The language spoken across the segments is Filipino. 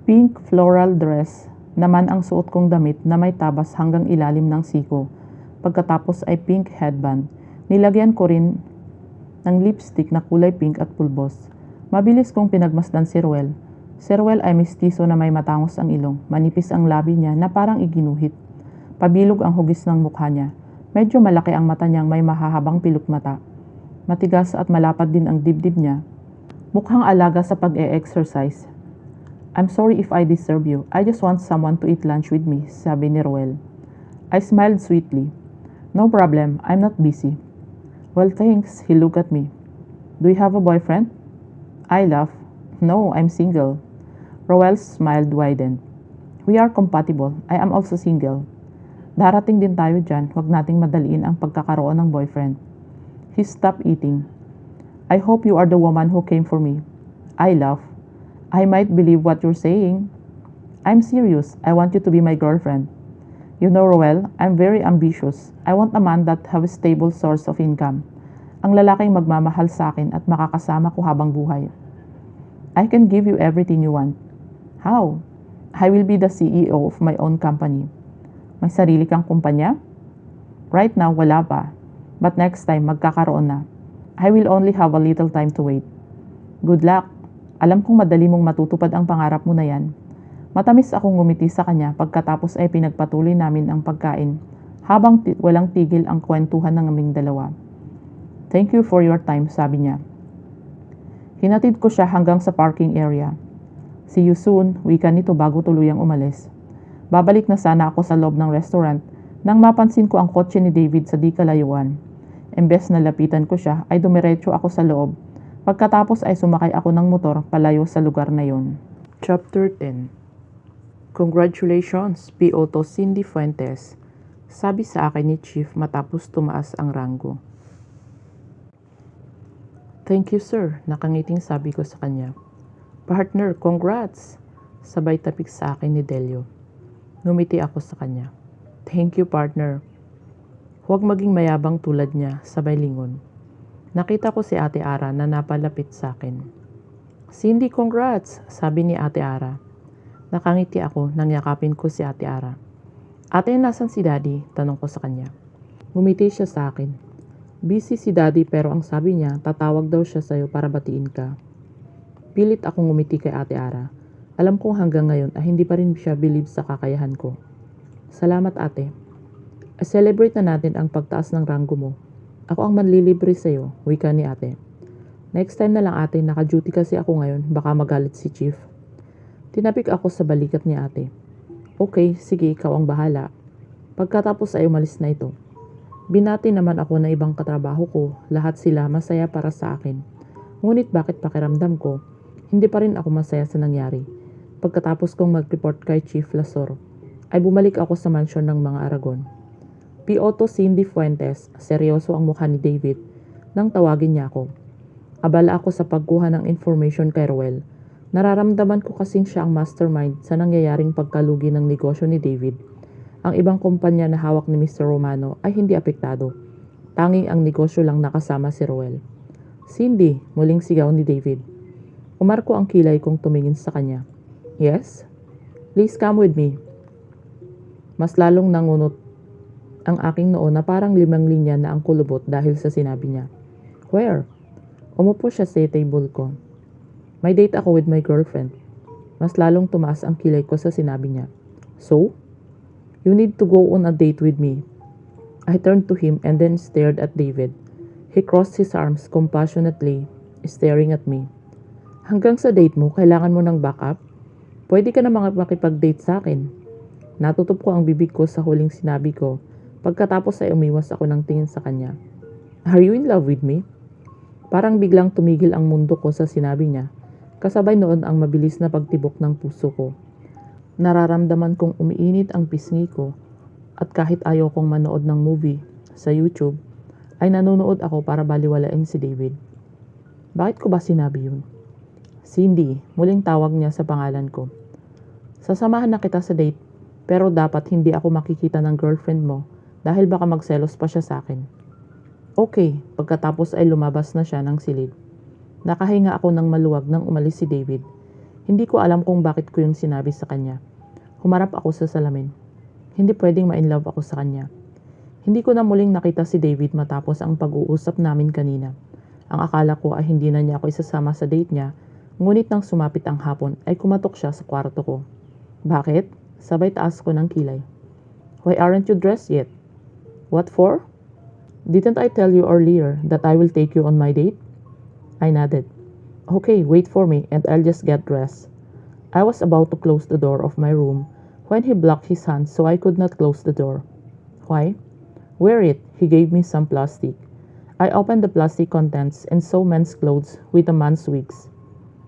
Pink floral dress naman ang suot kong damit na may tabas hanggang ilalim ng siko. Pagkatapos ay pink headband. Nilagyan ko rin ng lipstick na kulay pink at pulbos. Mabilis kong pinagmasdan si Ruel. Si Ruel ay mistiso na may matangos ang ilong. Manipis ang labi niya na parang iginuhit. Pabilog ang hugis ng mukha niya. Medyo malaki ang mata niyang may mahahabang pilok mata. Matigas at malapad din ang dibdib niya. Mukhang alaga sa pag-e-exercise. I'm sorry if I disturb you. I just want someone to eat lunch with me, sabi ni Ruel. I smiled sweetly. No problem, I'm not busy. Well, thanks, he looked at me. Do you have a boyfriend? I laughed. No, I'm single. Ruel's smile widened. We are compatible. I am also single. Darating din tayo dyan, huwag nating madaliin ang pagkakaroon ng boyfriend. He stopped eating. I hope you are the woman who came for me. I laughed. I might believe what you're saying. I'm serious. I want you to be my girlfriend. You know, Ruel, I'm very ambitious. I want a man that have a stable source of income. Ang lalaking magmamahal sa akin at makakasama ko habang buhay. I can give you everything you want. How? I will be the CEO of my own company. May sarili kang kumpanya? Right now, wala pa. But next time, magkakaroon na. I will only have a little time to wait. Good luck. Alam kong madali mong matutupad ang pangarap mo na yan. Matamis akong ngumiti sa kanya pagkatapos ay pinagpatuloy namin ang pagkain habang walang tigil ang kwentuhan ng aming dalawa. Thank you for your time, sabi niya. Hinatid ko siya hanggang sa parking area. See you soon, wika nito bago tuluyang umalis. Babalik na sana ako sa loob ng restaurant nang mapansin ko ang kotse ni David sa di kalayuan. Imbes na lapitan ko siya ay dumiretso ako sa loob. Pagkatapos ay sumakay ako ng motor palayo sa lugar na yon. Chapter 10. Congratulations, P.O. Cindy Fuentes, sabi sa akin ni Chief matapos tumaas ang ranggo. Thank you, sir, nakangiting sabi ko sa kanya. Partner, congrats, sabay tapik sa akin ni Delio. Ngumiti ako sa kanya. Thank you, partner. Huwag maging mayabang tulad niya, sabay lingon. Nakita ko si Ate Ara na napalapit sa akin. Cindy, congrats, sabi ni Ate Ara. Nakangiti ako nang yakapin ko si Ate Ara. Ate, nasan si Daddy? Tanong ko sa kanya. Ngumiti siya sa akin. Busy si Daddy pero ang sabi niya, tatawag daw siya sa'yo para batiin ka. Pilit akong ngumiti kay Ate Ara. Alam kong hanggang ngayon ay hindi pa rin siya believe sa kakayahan ko. Salamat, Ate. Celebrate na natin ang pagtaas ng ranggo mo. Ako ang manlilibre sa'yo, wika ni Ate. Next time na lang, Ate, naka-duty kasi ako ngayon, baka magalit si Chief. Tinapik ako sa balikat ni Ate. Okay, sige, ikaw ang bahala. Pagkatapos ay umalis na ito. Binati naman ako na ibang katrabaho ko, lahat sila masaya para sa akin. Ngunit bakit pakiramdam ko, hindi pa rin ako masaya sa nangyari. Pagkatapos kong mag-report kay Chief Lasor, ay bumalik ako sa mansyon ng mga Aragon. P.O. Cindy Fuentes, seryoso ang mukha ni David nang tawagin niya ako. Abala ako sa pagkuha ng information kay Ruel. Nararamdaman ko kasing siya ang mastermind sa nangyayaring pagkalugi ng negosyo ni David. Ang ibang kumpanya na hawak ni Mr. Romano ay hindi apektado. Tanging ang negosyo lang nakasama si Ruel. Cindy, muling sigaw ni David. Umarko ang kilay kong tumingin sa kanya. Yes? Please come with me. Mas lalong nangunot ang aking noo na parang 5 linya na ang kulubot dahil sa sinabi niya. Where? Umupo siya sa table ko. May date ako with my girlfriend. Mas lalong tumaas ang kilay ko sa sinabi niya. So? You need to go on a date with me. I turned to him and then stared at David. He crossed his arms compassionately, staring at me. Hanggang sa date mo, kailangan mo ng backup? Pwede ka na makipag-date sa akin. Natutup ko ang bibig ko sa huling sinabi ko. Pagkatapos ay umiwas ako ng tingin sa kanya. Are you in love with me? Parang biglang tumigil ang mundo ko sa sinabi niya. Kasabay noon ang mabilis na pagtibok ng puso ko. Nararamdaman kong umiinit ang pisngi ko at kahit ayaw kong manood ng movie sa YouTube, ay nanonood ako para baliwalain si David. Bakit ko ba sinabi yun? Cindy, muling tawag niya sa pangalan ko. Sasamahan na kita sa date, pero dapat hindi ako makikita ng girlfriend mo dahil baka magselos pa siya sa akin. Okay, pagkatapos ay lumabas na siya ng silid. Nakahinga ako ng maluwag nang umalis si David. Hindi ko alam kung bakit ko yung sinabi sa kanya. Humarap ako sa salamin. Hindi pwedeng ma-inlove ako sa kanya. Hindi ko na muling nakita si David matapos ang pag-uusap namin kanina. Ang akala ko ay hindi na niya ako isasama sa date niya, ngunit nang sumapit ang hapon ay kumatok siya sa kwarto ko. Bakit? Sabay taas ko ng kilay. Why aren't you dressed yet? What for? Didn't I tell you earlier that I will take you on my date? I nodded. Okay, wait for me and I'll just get dressed. I was about to close the door of my room when he blocked his hand so I could not close the door. Why? Wear it. He gave me some plastic. I opened the plastic contents and saw men's clothes with a man's wigs,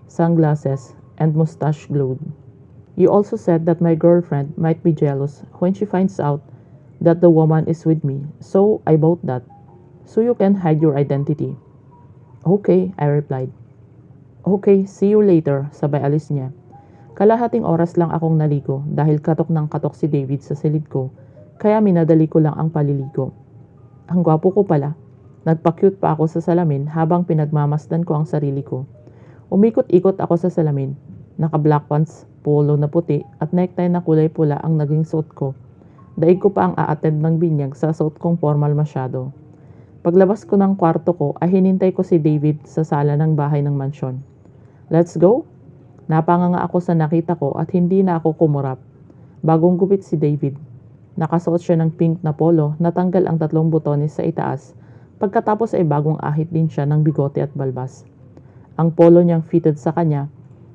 sunglasses, and mustache glowed. You also said that my girlfriend might be jealous when she finds out that the woman is with me, so I bought that, so you can hide your identity. Okay, I replied. Okay, see you later, sabay alis niya. Kalahating oras lang akong naligo dahil katok ng katok si David sa silid ko, kaya minadali ko lang ang paliligo. Ang gwapo ko pala. Nagpa-cute pa ako sa salamin habang pinagmamasdan ko ang sarili ko. Umikot-ikot ako sa salamin. Naka-black pants, polo na puti at necktie na kulay pula ang naging suot ko. Daig ko pa ang a-attend ng binyag sa suot kong formal masyado. Paglabas ko ng kwarto ko ay hinintay ko si David sa sala ng bahay ng mansyon. Let's go? Napanganga ako sa nakita ko at hindi na ako kumurap. Bagong gupit si David. Nakasuot siya ng pink na polo, natanggal ang 3 butones sa itaas. Pagkatapos ay bagong ahit din siya ng bigote at balbas. Ang polo niyang fitted sa kanya,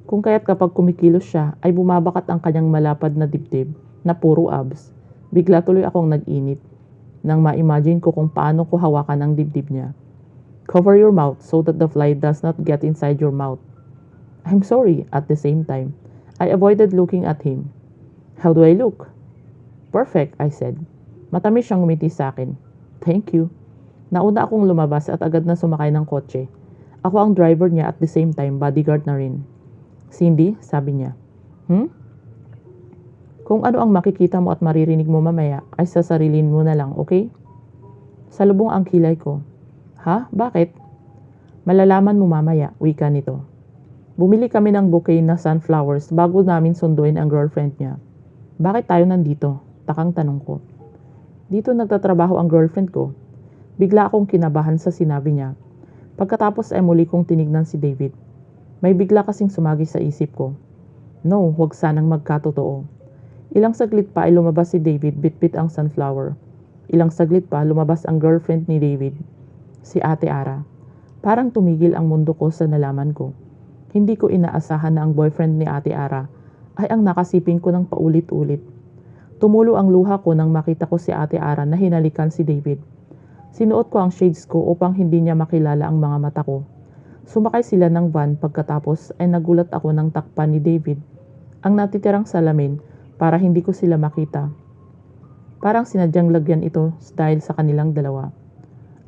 kung kaya't kapag kumikilos siya ay bumabakat ang kanyang malapad na dibdib na puro abs. Bigla tuloy akong nag-init nang ma-imagine ko kung paano ko hawakan ang dibdib niya. Cover your mouth so that the fly does not get inside your mouth. I'm sorry. At the same time, I avoided looking at him. How do I look? Perfect, I said. Matamis siyang ngumiti sa akin. Thank you. Nauna akong lumabas at agad na sumakay ng kotse. Ako ang driver niya at the same time bodyguard na rin. Cindy, sabi niya. Kung ano ang makikita mo at maririnig mo mamaya ay sasarilin mo na lang, okay? Salubong ang kilay ko. Ha? Bakit? Malalaman mo mamaya, wika nito. Bumili kami ng bouquet na sunflowers bago namin sunduin ang girlfriend niya. Bakit tayo nandito? Takang tanong ko. Dito nagtatrabaho ang girlfriend ko. Bigla akong kinabahan sa sinabi niya. Pagkatapos ay muli kong tinignan si David. May bigla kasing sumagi sa isip ko. No, huwag sanang magkatotoo. Ilang saglit pa ay lumabas si David bitbit ang sunflower. Ilang saglit pa lumabas ang girlfriend ni David, si Ate Ara. Parang tumigil ang mundo ko sa nalaman ko. Hindi ko inaasahan na ang boyfriend ni Ate Ara ay ang nakasiping ko ng paulit-ulit. Tumulo ang luha ko nang makita ko si Ate Ara na hinalikan si David. Sinuot ko ang shades ko upang hindi niya makilala ang mga mata ko. Sumakay sila ng van pagkatapos ay nagulat ako ng takpan ni David ang natitirang salamin para hindi ko sila makita. Parang sinadyang lagyan ito dahil sa kanilang dalawa.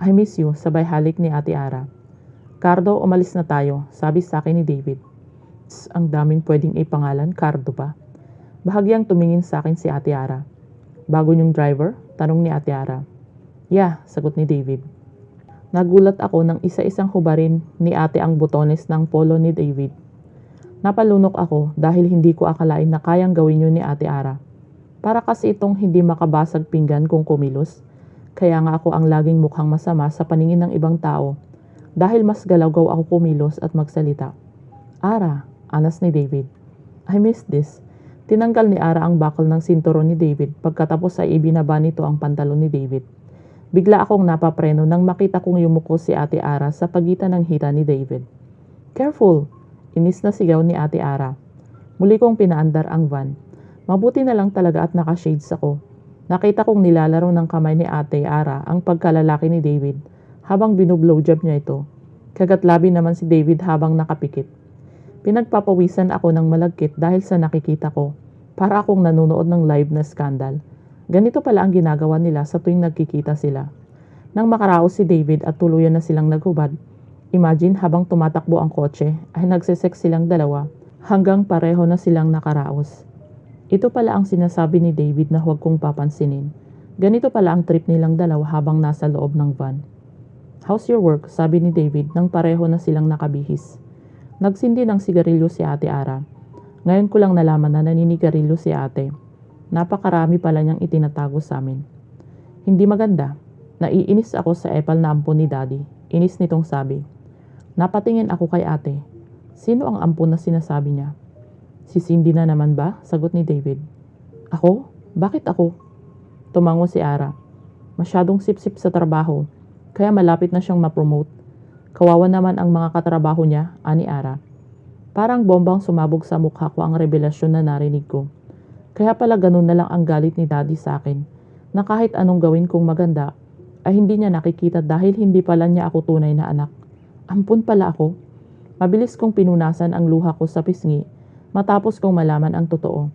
I miss you, sabay halik ni Ate Ara. Cardo, umalis na tayo, sabi sa akin ni David. Ang daming pwedeng ipangalan, Cardo pa. Bahagyang tumingin sa akin si Ate Ara. Bago niyong driver? Tanong ni Ate Ara. Yeah, sagot ni David. Nagulat ako nang isa-isang hubarin ni ate ang butones ng polo ni David. Napalunok ako dahil hindi ko akalain na kayang gawin yun ni Ate Ara. Para kasi itong hindi makabasag pinggan kung kumilos. Kaya nga ako ang laging mukhang masama sa paningin ng ibang tao dahil mas galawgaw ako kumilos at magsalita. Ara, anas ni David. I miss this. Tinanggal ni Ara ang bakal ng sinturon ni David pagkatapos ay ibinaba nito ang pantalon ni David. Bigla akong napapreno nang makita kong yumuko si Ate Ara sa pagitan ng hita ni David. Careful! Inis na sigaw ni Ate Ara. Muli kong pinaandar ang van. Mabuti na lang talaga at naka-shades ako. Nakita kong nilalaro ng kamay ni Ate Ara ang pagkalalaki ni David habang binublowjob niya ito. Kagatlabi naman si David habang nakapikit. Pinagpapawisan ako ng malagkit dahil sa nakikita ko. Para akong nanonood ng live na skandal. Ganito pala ang ginagawa nila sa tuwing nagkikita sila. Nang makaraos si David at tuluyan na silang naghubad, imagine habang tumatakbo ang kotse ay nagsisex silang dalawa hanggang pareho na silang nakaraos. Ito pala ang sinasabi ni David na huwag kong papansinin. Ganito pala ang trip nilang dalawa habang nasa loob ng van. How's your work? Sabi ni David nang pareho na silang nakabihis. Nagsindi ng sigarilyo si Ate Ara. Ngayon ko lang nalaman na naninigarilyo si ate. Napakarami pala niyang itinatago sa amin. Hindi maganda. Naiinis ako sa epal na ampon ni daddy. Inis nitong sabi. Napatingin ako kay ate. Sino ang ampon na sinasabi niya? Si Cindy na naman ba? Sagot ni David. Ako? Bakit ako? Tumango si Ara. Masyadong sip-sip sa trabaho, kaya malapit na siyang ma-promote. Kawawa naman ang mga katrabaho niya, ani Ara. Parang bombang sumabog sa mukha ko ang revelasyon na narinig ko. Kaya pala ganun na lang ang galit ni daddy sa akin, na kahit anong gawin kong maganda, ay hindi niya nakikita dahil hindi pala niya ako tunay na anak. Ampun pala ako. Mabilis kong pinunasan ang luha ko sa pisngi, matapos kong malaman ang totoo.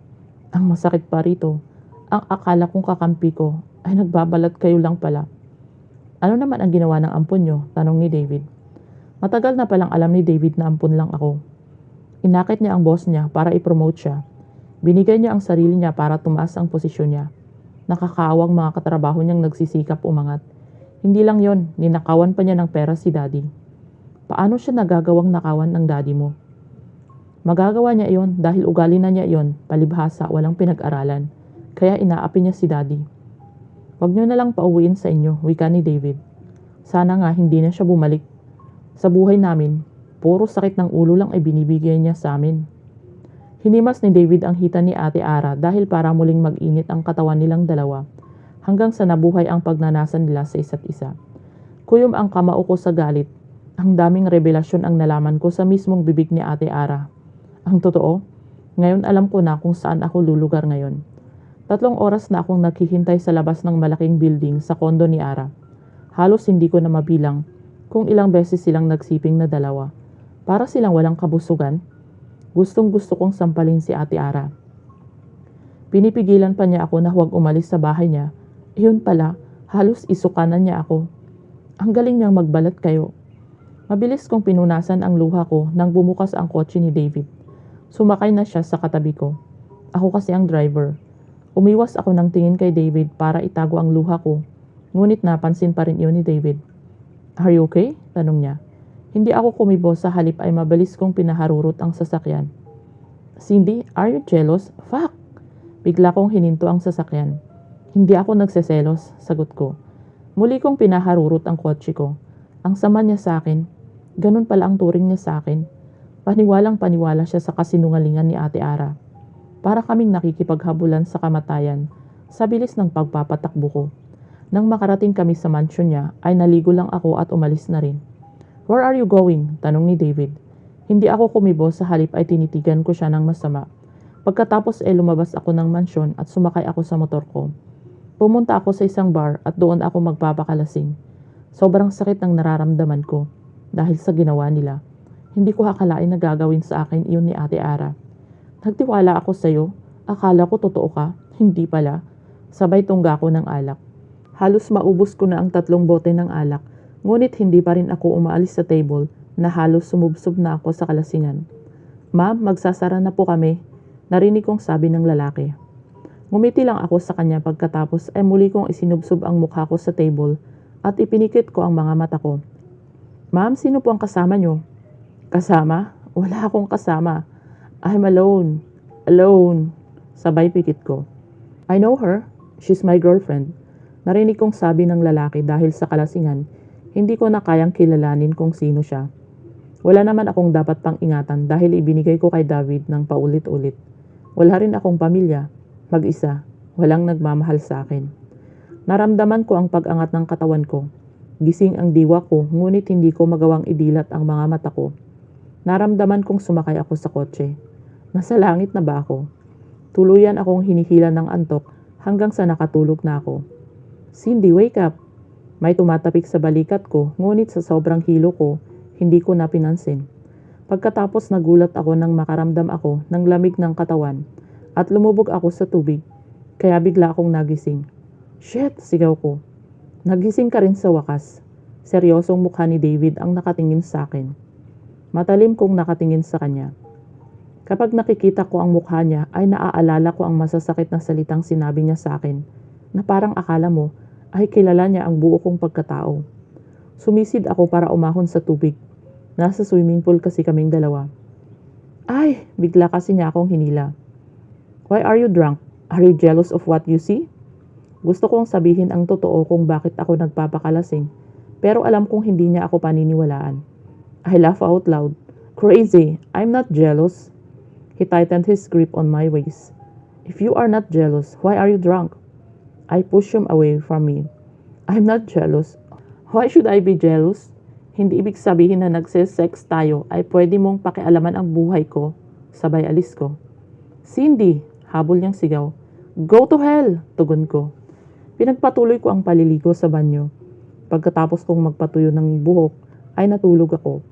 Ang masakit pa rito, ang akala kong kakampi ko ay nagbabalat kayo lang pala. Ano naman ang ginawa ng ampun nyo? Tanong ni David. Matagal na palang alam ni David na ampun lang ako. Inakit niya ang boss niya para i-promote siya. Binigay niya ang sarili niya para tumaas ang posisyon niya. Nakakaawang mga katrabaho niyang nagsisikap umangat. Hindi lang yon, ninakawan pa niya ng pera si daddy. Paano siya nagagawang nakawan ng daddy mo? Magagawa niya iyon dahil ugali na niya iyon, palibhasa, walang pinag-aralan. Kaya inaapi niya si daddy. Huwag niyo na lang pauwiin sa inyo, wika ni David. Sana nga hindi na siya bumalik. Sa buhay namin, puro sakit ng ulo lang ay binibigay niya sa amin. Hinimas ni David ang hita ni Ate Ara dahil para muling mag-init ang katawan nilang dalawa hanggang sa nabuhay ang pagnanasan nila sa isa't isa. Kuyom ang kamao ko sa galit. Ang daming revelasyon ang nalaman ko sa mismong bibig ni Ate Ara. Ang totoo, ngayon alam ko na kung saan ako lulugar ngayon. 3 oras na akong naghihintay sa labas ng malaking building sa kondo ni Ara. Halos hindi ko na mabilang kung ilang beses silang nagsiping na dalawa. Para silang walang kabusugan. Gustong gusto kong sampalin si Ate Ara. Pinipigilan pa niya ako na huwag umalis sa bahay niya. Iyon pala, halos isukanan niya ako. Ang galing niyang magbalat kayo. Mabilis kong pinunasan ang luha ko nang bumukas ang kotse ni David. Sumakay na siya sa katabi ko. Ako kasi ang driver. Umiwas ako ng tingin kay David para itago ang luha ko. Ngunit napansin pa rin iyon ni David. Are you okay? Tanong niya. Hindi ako kumibo sa halip ay mabilis kong pinaharurot ang sasakyan. Cindy, are you jealous? Fuck! Bigla kong hininto ang sasakyan. Hindi ako nagseselos, sagot ko. Muli kong pinaharurot ang kotse ko. Ang sama niya sa akin. Ganun pala ang turing niya sa akin. Paniwalang paniwala siya sa kasinungalingan ni Ate Ara. Para kaming nakikipaghabulan sa kamatayan sa bilis ng pagpapatakbo ko. Nang makarating kami sa mansion niya ay naligo lang ako at umalis na rin. Where are you going? Tanong ni David. Hindi ako kumibo sa halip ay tinitigan ko siya ng masama. Pagkatapos ay lumabas ako ng mansyon at sumakay ako sa motor ko. Pumunta ako sa isang bar at doon ako magpapakalasing. Sobrang sakit ng nararamdaman ko dahil sa ginawa nila. Hindi ko akalain na gagawin sa akin iyon ni Ate Ara. Nagtiwala ako sa iyo. Akala ko totoo ka. Hindi pala. Sabay tungga ko ng alak. Halos maubos ko na ang 3 bote ng alak. Ngunit hindi pa rin ako umaalis sa table na halos sumubsob na ako sa kalasingan. Ma'am, magsasara na po kami. Narinig kong sabi ng lalaki. Ngumiti lang ako sa kanya pagkatapos ay muli kong isinubsob ang mukha ko sa table at ipinikit ko ang mga mata ko. Ma'am, sino po ang kasama nyo? Kasama? Wala akong kasama. I'm alone. Alone. Sabay pikit ko. I know her. She's my girlfriend. Narinig kong sabi ng lalaki dahil sa kalasingan, hindi ko na kayang kilalanin kung sino siya. Wala naman akong dapat pang ingatan dahil ibinigay ko kay David ng paulit-ulit. Wala rin akong pamilya. Mag-isa. Walang nagmamahal sa akin. Naramdaman ko ang pag-angat ng katawan ko. Gising ang diwa ko ngunit hindi ko magawang idilat ang mga mata ko. Naramdaman kong sumakay ako sa kotse. Nasa langit na ba ako? Tuluyan akong hinihila ng antok hanggang sa nakatulog na ako. Cindy, wake up! May tumatapik sa balikat ko ngunit sa sobrang hilo ko, hindi ko na pinansin. Pagkatapos nagulat ako nang makaramdam ako ng lamig ng katawan at lumubog ako sa tubig. Kaya bigla akong nagising. Shit! Sigaw ko. Nagising ka rin sa wakas. Seryosong mukha ni David ang nakatingin sa akin. Matalim kong nakatingin sa kanya. Kapag nakikita ko ang mukha niya ay naaalala ko ang masasakit na salitang sinabi niya sa akin na parang akala mo ay kilala niya ang buo kong pagkatao. Sumisid ako para umahon sa tubig. Nasa swimming pool kasi kaming dalawa. Ay, bigla kasi niya akong hinila. Why are you drunk? Are you jealous of what you see? Gusto kong sabihin ang totoo kung bakit ako nagpapakalasing, pero alam kong hindi niya ako paniniwalaan. I laugh out loud. Crazy, I'm not jealous. He tightened his grip on my waist. If you are not jealous, why are you drunk? I pushed him away from me. I'm not jealous. Why should I be jealous? Hindi ibig sabihin na nagse-sex tayo ay pwede mong pakialaman ang buhay ko. Sabay alis ko. Cindy, habol niyang sigaw. Go to hell, tugon ko. Pinagpatuloy ko ang paliligo sa banyo. Pagkatapos kong magpatuyo ng buhok, ay natulog ako.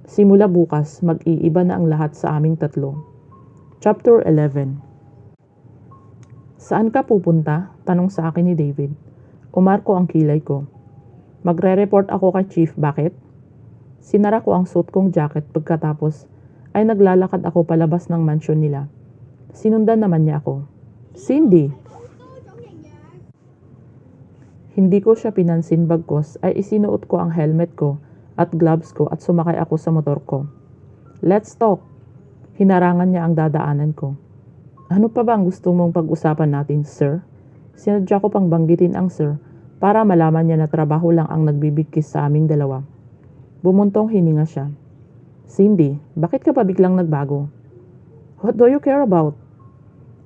Simula bukas, mag-iiba na ang lahat sa aming tatlo. Chapter 11. Saan ka pupunta? Tanong sa akin ni David. Umarko ang kilay ko. Magre-report ako kay Chief, bakit? Sinara ko ang suit kong jacket pagkatapos ay naglalakad ako palabas ng mansyon nila. Sinundan naman niya ako. Cindy! Hindi ko siya pinansin bagkos ay isinuot ko ang helmet ko at gloves ko at sumakay ako sa motor ko. Let's talk! Hinarangan niya ang dadaanan ko. Ano pa ba ang gusto mong pag-usapan natin, sir? Sinadya ko pang banggitin ang sir para malaman niya na trabaho lang ang nagbibigkis sa aming dalawa. Bumuntong hininga siya. Cindy, bakit ka pa biglang nagbago? What do you care about?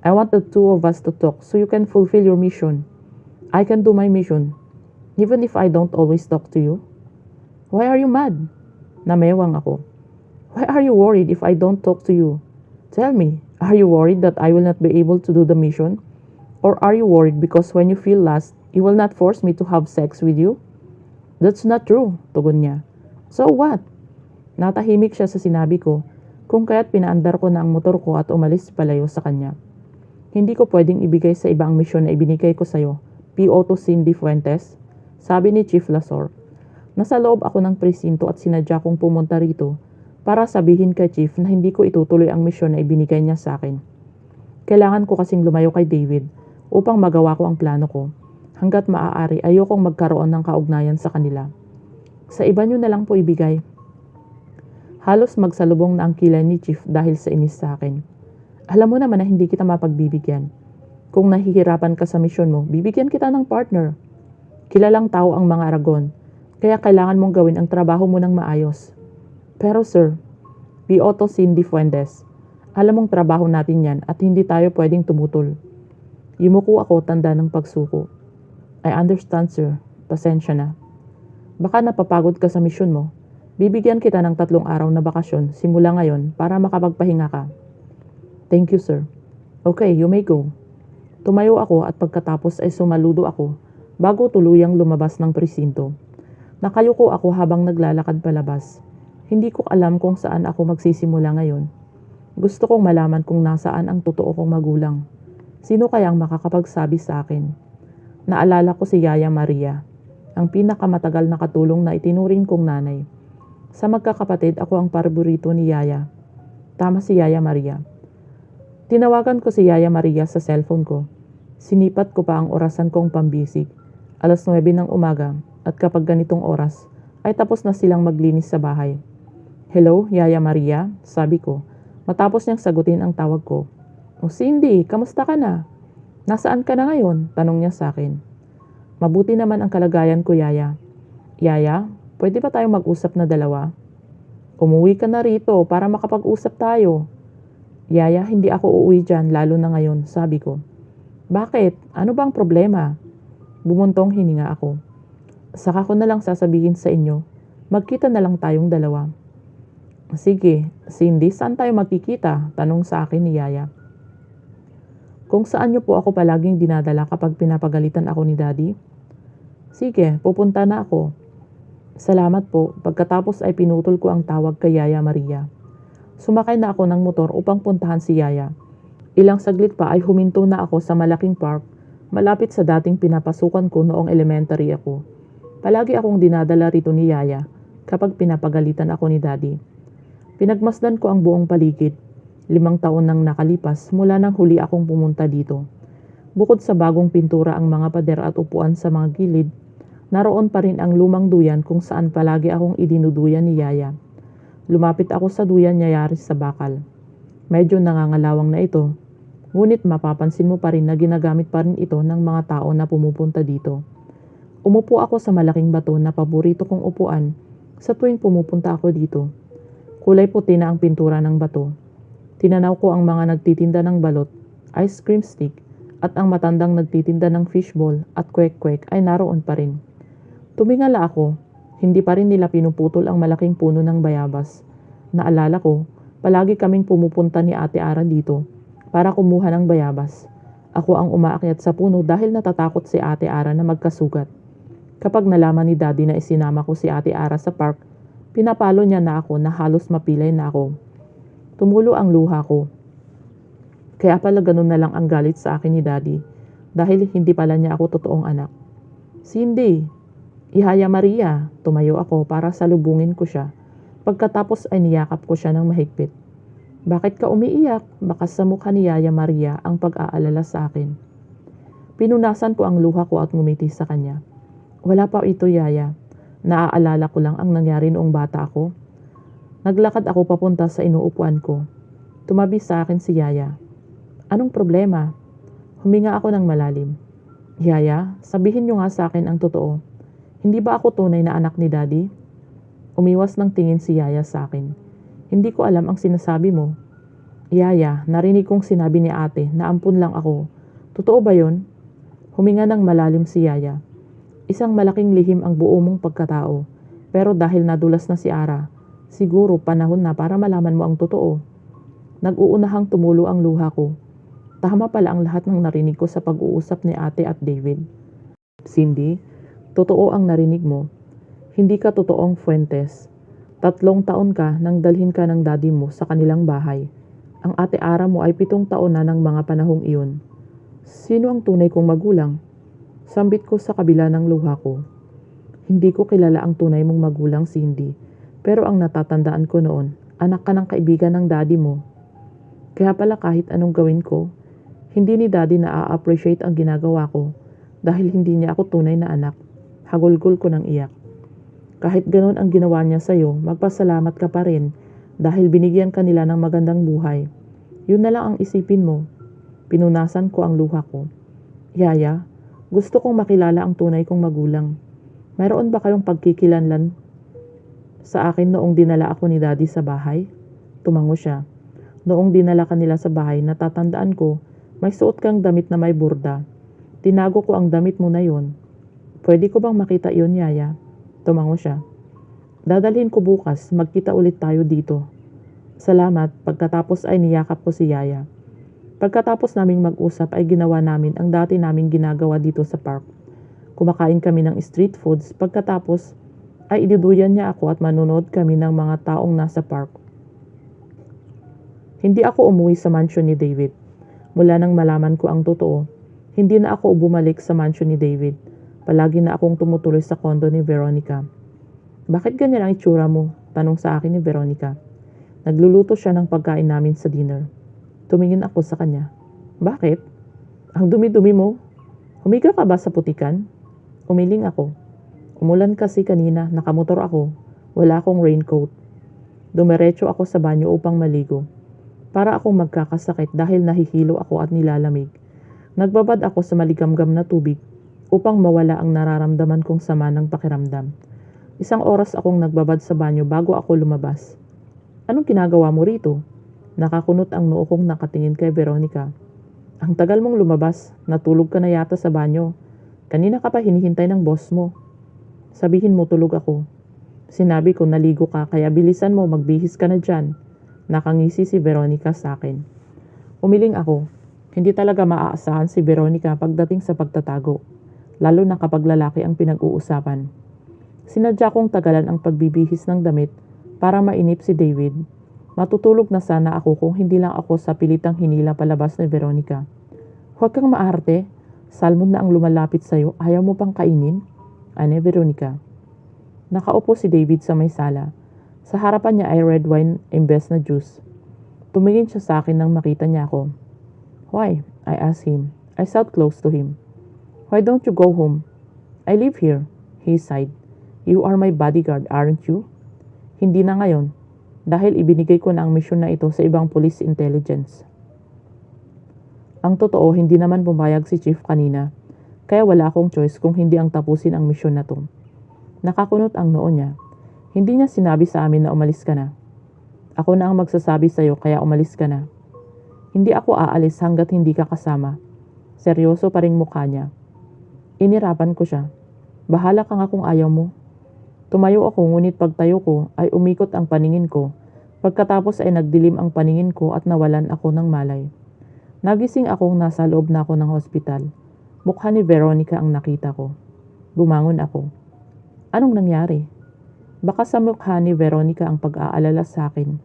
I want the two of us to talk so you can fulfill your mission. I can do my mission, even if I don't always talk to you. Why are you mad? Namewang ako. Why are you worried if I don't talk to you? Tell me, are you worried that I will not be able to do the mission? Or are you worried because when you feel lost, you will not force me to have sex with you? That's not true, tugon niya. So what? Natahimik siya sa sinabi ko, kung kaya't pinaandar ko na ang motor ko at umalis palayo sa kanya. Hindi ko pwedeng ibigay sa iba ang misyon na ibinigay ko sa'yo, P.O. to Cindy Fuentes, sabi ni Chief Lasor. Nasa loob ako ng presinto at sinadya kong pumunta rito para sabihin kay Chief na hindi ko itutuloy ang misyon na ibinigay niya sa akin. Kailangan ko kasing lumayo kay David upang magawa ko ang plano ko. Hanggat maaari ayokong magkaroon ng kaugnayan sa kanila. Sa iba nyo na lang po ibigay. Halos magsalubong na ang kilay ni Chief dahil sa inis sa akin. Alam mo naman na hindi kita mapagbibigyan. Kung nahihirapan ka sa misyon mo, bibigyan kita ng partner. Kilalang tao ang mga Aragon, kaya kailangan mong gawin ang trabaho mo ng maayos. Pero sir, P.O. to Cindy Fuentes, alam mong trabaho natin yan at hindi tayo pwedeng tumutol. Yumuko ako tanda ng pagsuko. I understand sir, pasensya na. Baka napapagod ka sa misyon mo. Bibigyan kita ng 3 araw na bakasyon simula ngayon para makapagpahinga ka. Thank you, sir. Okay, you may go. Tumayo ako at pagkatapos ay sumaludo ako bago tuluyang lumabas ng presinto. Nakayuko ako habang naglalakad palabas. Hindi ko alam kung saan ako magsisimula ngayon. Gusto kong malaman kung nasaan ang totoo kong magulang. Sino kayang makakapagsabi sa akin? Naalala ko si Yaya Maria, ang pinakamatagal na katulong na itinuring kong nanay. Sa magkakapatid, ako ang paborito ni Yaya. Tama si Yaya Maria. Tinawagan ko si Yaya Maria sa cellphone ko. Sinipat ko pa ang orasan kong pambisig. 9:00 ng umaga at kapag ganitong oras, ay tapos na silang maglinis sa bahay. Hello, Yaya Maria, sabi ko. Matapos niyang sagutin ang tawag ko. O Cindy, kamusta ka na? Nasaan ka na ngayon? Tanong niya sa akin. Mabuti naman ang kalagayan ko, Yaya. Yaya, pwede ba tayong mag-usap na dalawa? Umuwi ka na rito para makapag-usap tayo. Yaya, hindi ako uuwi dyan lalo na ngayon, sabi ko. Bakit? Ano bang problema? Bumuntong hininga ako. Saka ko na lang sasabihin sa inyo, magkita na lang tayong dalawa. Sige, Cindy, saan tayo magkikita? Tanong sa akin ni Yaya. Kung saan niyo po ako palaging dinadala kapag pinapagalitan ako ni Daddy? Sige, pupunta na ako. Salamat po. Pagkatapos ay pinutol ko ang tawag kay Yaya Maria. Sumakay na ako ng motor upang puntahan si Yaya. Ilang saglit pa ay huminto na ako sa malaking park, malapit sa dating pinapasukan ko noong elementary ako. Palagi akong dinadala rito ni Yaya kapag pinapagalitan ako ni Daddy. Pinagmasdan ko ang buong paligid. 5 taon nang nakalipas mula nang huli akong pumunta dito. Bukod sa bagong pintura ang mga pader at upuan sa mga gilid, naroon pa rin ang lumang duyan kung saan palagi akong idinuduyan ni Yaya. Lumapit ako sa duyan niya yari sa bakal. Medyo nangangalawang na ito, ngunit mapapansin mo pa rin na ginagamit pa rin ito ng mga tao na pumupunta dito. Umupo ako sa malaking bato na paborito kong upuan sa tuwing pumupunta ako dito. Kulay puti na ang pintura ng bato. Tinanaw ko ang mga nagtitinda ng balot, ice cream stick, at ang matandang nagtitinda ng fishball at kwek-kwek ay naroon pa rin. Tumingala ako, hindi pa rin nila pinuputol ang malaking puno ng bayabas. Naalala ko, palagi kaming pumupunta ni Ate Ara dito para kumuha ng bayabas. Ako ang umaakyat sa puno dahil natatakot si Ate Ara na magkasugat. Kapag nalaman ni Daddy na isinama ko si Ate Ara sa park, pinapalo niya na ako na halos mapilay na ako. Tumulo ang luha ko. Kaya pala ganun na lang ang galit sa akin ni Daddy dahil hindi pala niya ako totoong anak. Cindy, Ihaya Maria, tumayo ako para salubungin ko siya. Pagkatapos ay niyakap ko siya ng mahigpit. Bakit ka umiiyak? Baka sa mukha ni Yaya Maria ang pag-aalala sa akin. Pinunasan ko ang luha ko at ngumiti sa kanya. Wala pa ito, Yaya. Naaalala ko lang ang nangyari noong bata ako. Naglakad ako papunta sa inuupuan ko. Tumabi sa akin si Yaya. Anong problema? Huminga ako ng malalim. Yaya, sabihin niyo nga sa akin ang totoo. Hindi ba ako tunay na anak ni Daddy? Umiwas ng tingin si Yaya sa akin. Hindi ko alam ang sinasabi mo. Yaya, narinig kong sinabi ni ate na ampun lang ako. Totoo ba yon? Huminga ng malalim si Yaya. Isang malaking lihim ang buo mong pagkatao. Pero dahil nadulas na si Ara, siguro panahon na para malaman mo ang totoo. Nag-uunahang tumulo ang luha ko. Tama pala ang lahat ng narinig ko sa pag-uusap ni ate at David. Cindy, totoo ang narinig mo. Hindi ka totoong Fuentes. 3 taon ka nang dalhin ka ng daddy mo sa kanilang bahay. Ang Ate Ara mo ay 7 taon na ng mga panahong iyon. Sino ang tunay kong magulang? Sambit ko sa kabila ng luha ko. Hindi ko kilala ang tunay mong magulang, Cindy. Pero ang natatandaan ko noon, anak ka ng kaibigan ng daddy mo. Kaya pala kahit anong gawin ko, hindi ni daddy na-appreciate ang ginagawa ko dahil hindi niya ako tunay na anak. Hagulgol ko ng iyak. Kahit ganon ang ginawa niya sa'yo, magpasalamat ka pa rin dahil binigyan ka nila ng magandang buhay. Yun na lang ang isipin mo. Pinunasan ko ang luha ko. Yaya, gusto kong makilala ang tunay kong magulang. Mayroon ba kayong pagkikilanlan sa akin noong dinala ako ni Daddy sa bahay? Tumango siya. Noong dinala ka nila sa bahay, natatandaan ko, may suot kang damit na may burda. Tinago ko ang damit mo na yon. Pwede ko bang makita iyon, Yaya? Tumango siya. Dadalhin ko bukas, magkita ulit tayo dito. Salamat, pagkatapos ay niyakap ko si Yaya. Pagkatapos naming mag-usap ay ginawa namin ang dati naming ginagawa dito sa park. Kumakain kami ng street foods, pagkatapos ay ididuyan niya ako at manonood kami ng mga taong nasa park. Hindi ako umuwi sa mansion ni David. Mula nang malaman ko ang totoo, hindi na ako bumalik sa mansion ni David. Palagi na akong tumutuloy sa kondo ni Veronica. Bakit ganyan ang itsura mo? Tanong sa akin ni Veronica. Nagluluto siya ng pagkain namin sa dinner. Tumingin ako sa kanya. Bakit? Ang dumi-dumi mo. Humiga ka ba sa putikan? Umiling ako. Umulan kasi kanina, nakamotor ako. Wala akong raincoat. Dumiretso ako sa banyo upang maligo. Para akong magkakasakit dahil nahihilo ako at nilalamig. Nagbabad ako sa maligamgam na tubig upang mawala ang nararamdaman kong sama ng pakiramdam. 1 oras akong nagbabad sa banyo bago ako lumabas. Anong ginagawa mo rito? Nakakunot ang noo kong nakatingin kay Veronica. Ang tagal mong lumabas, natulog ka na yata sa banyo. Kanina ka pa hinihintay ng boss mo. Sabihin mo tulog ako. Sinabi ko naligo ka kaya bilisan mo magbihis ka na dyan. Nakangisi si Veronica sa akin. Umiling ako. Hindi talaga maaasahan si Veronica pagdating sa pagtatago. Lalo na kapag lalaki ang pinag-uusapan. Sinadya kong tagalan ang pagbibihis ng damit para mainip si David. Matutulog na sana ako kung hindi lang ako sa pilitang hinila palabas ni Veronica. Huwag kang maarte. Salmon na ang lumalapit sa'yo, ayaw mo pang kainin? Ane Veronica. Nakaupo si David sa may sala. Sa harapan niya ay red wine imbes na juice. Tumingin siya sa akin nang makita niya ako. Why? I asked him. I sat close to him. Why don't you go home? I live here. He sighed. You are my bodyguard, aren't you? Hindi na ngayon. dahil ibinigay ko na ang misyon na ito sa ibang police intelligence. Ang totoo, hindi naman pumayag si Chief kanina, kaya wala akong choice kung hindi ang tapusin ang misyon na to. Nakakunot ang noo niya. Hindi niya sinabi sa amin na umalis ka na. Ako na ang magsasabi sa'yo kaya umalis ka na. Hindi ako aalis hanggat hindi ka kasama. Seryoso pa ring mukha niya. Inirapan ko siya. Bahala ka nga kung ayaw mo. Tumayo ako ngunit pagtayo ko ay umikot ang paningin ko. Pagkatapos ay nagdilim ang paningin ko at nawalan ako ng malay. Nagising akong nasa loob na ako ng hospital. Mukha ni Veronica ang nakita ko. Bumangon ako. Anong nangyari? Baka sa mukha ni Veronica ang pag-aalala sa akin.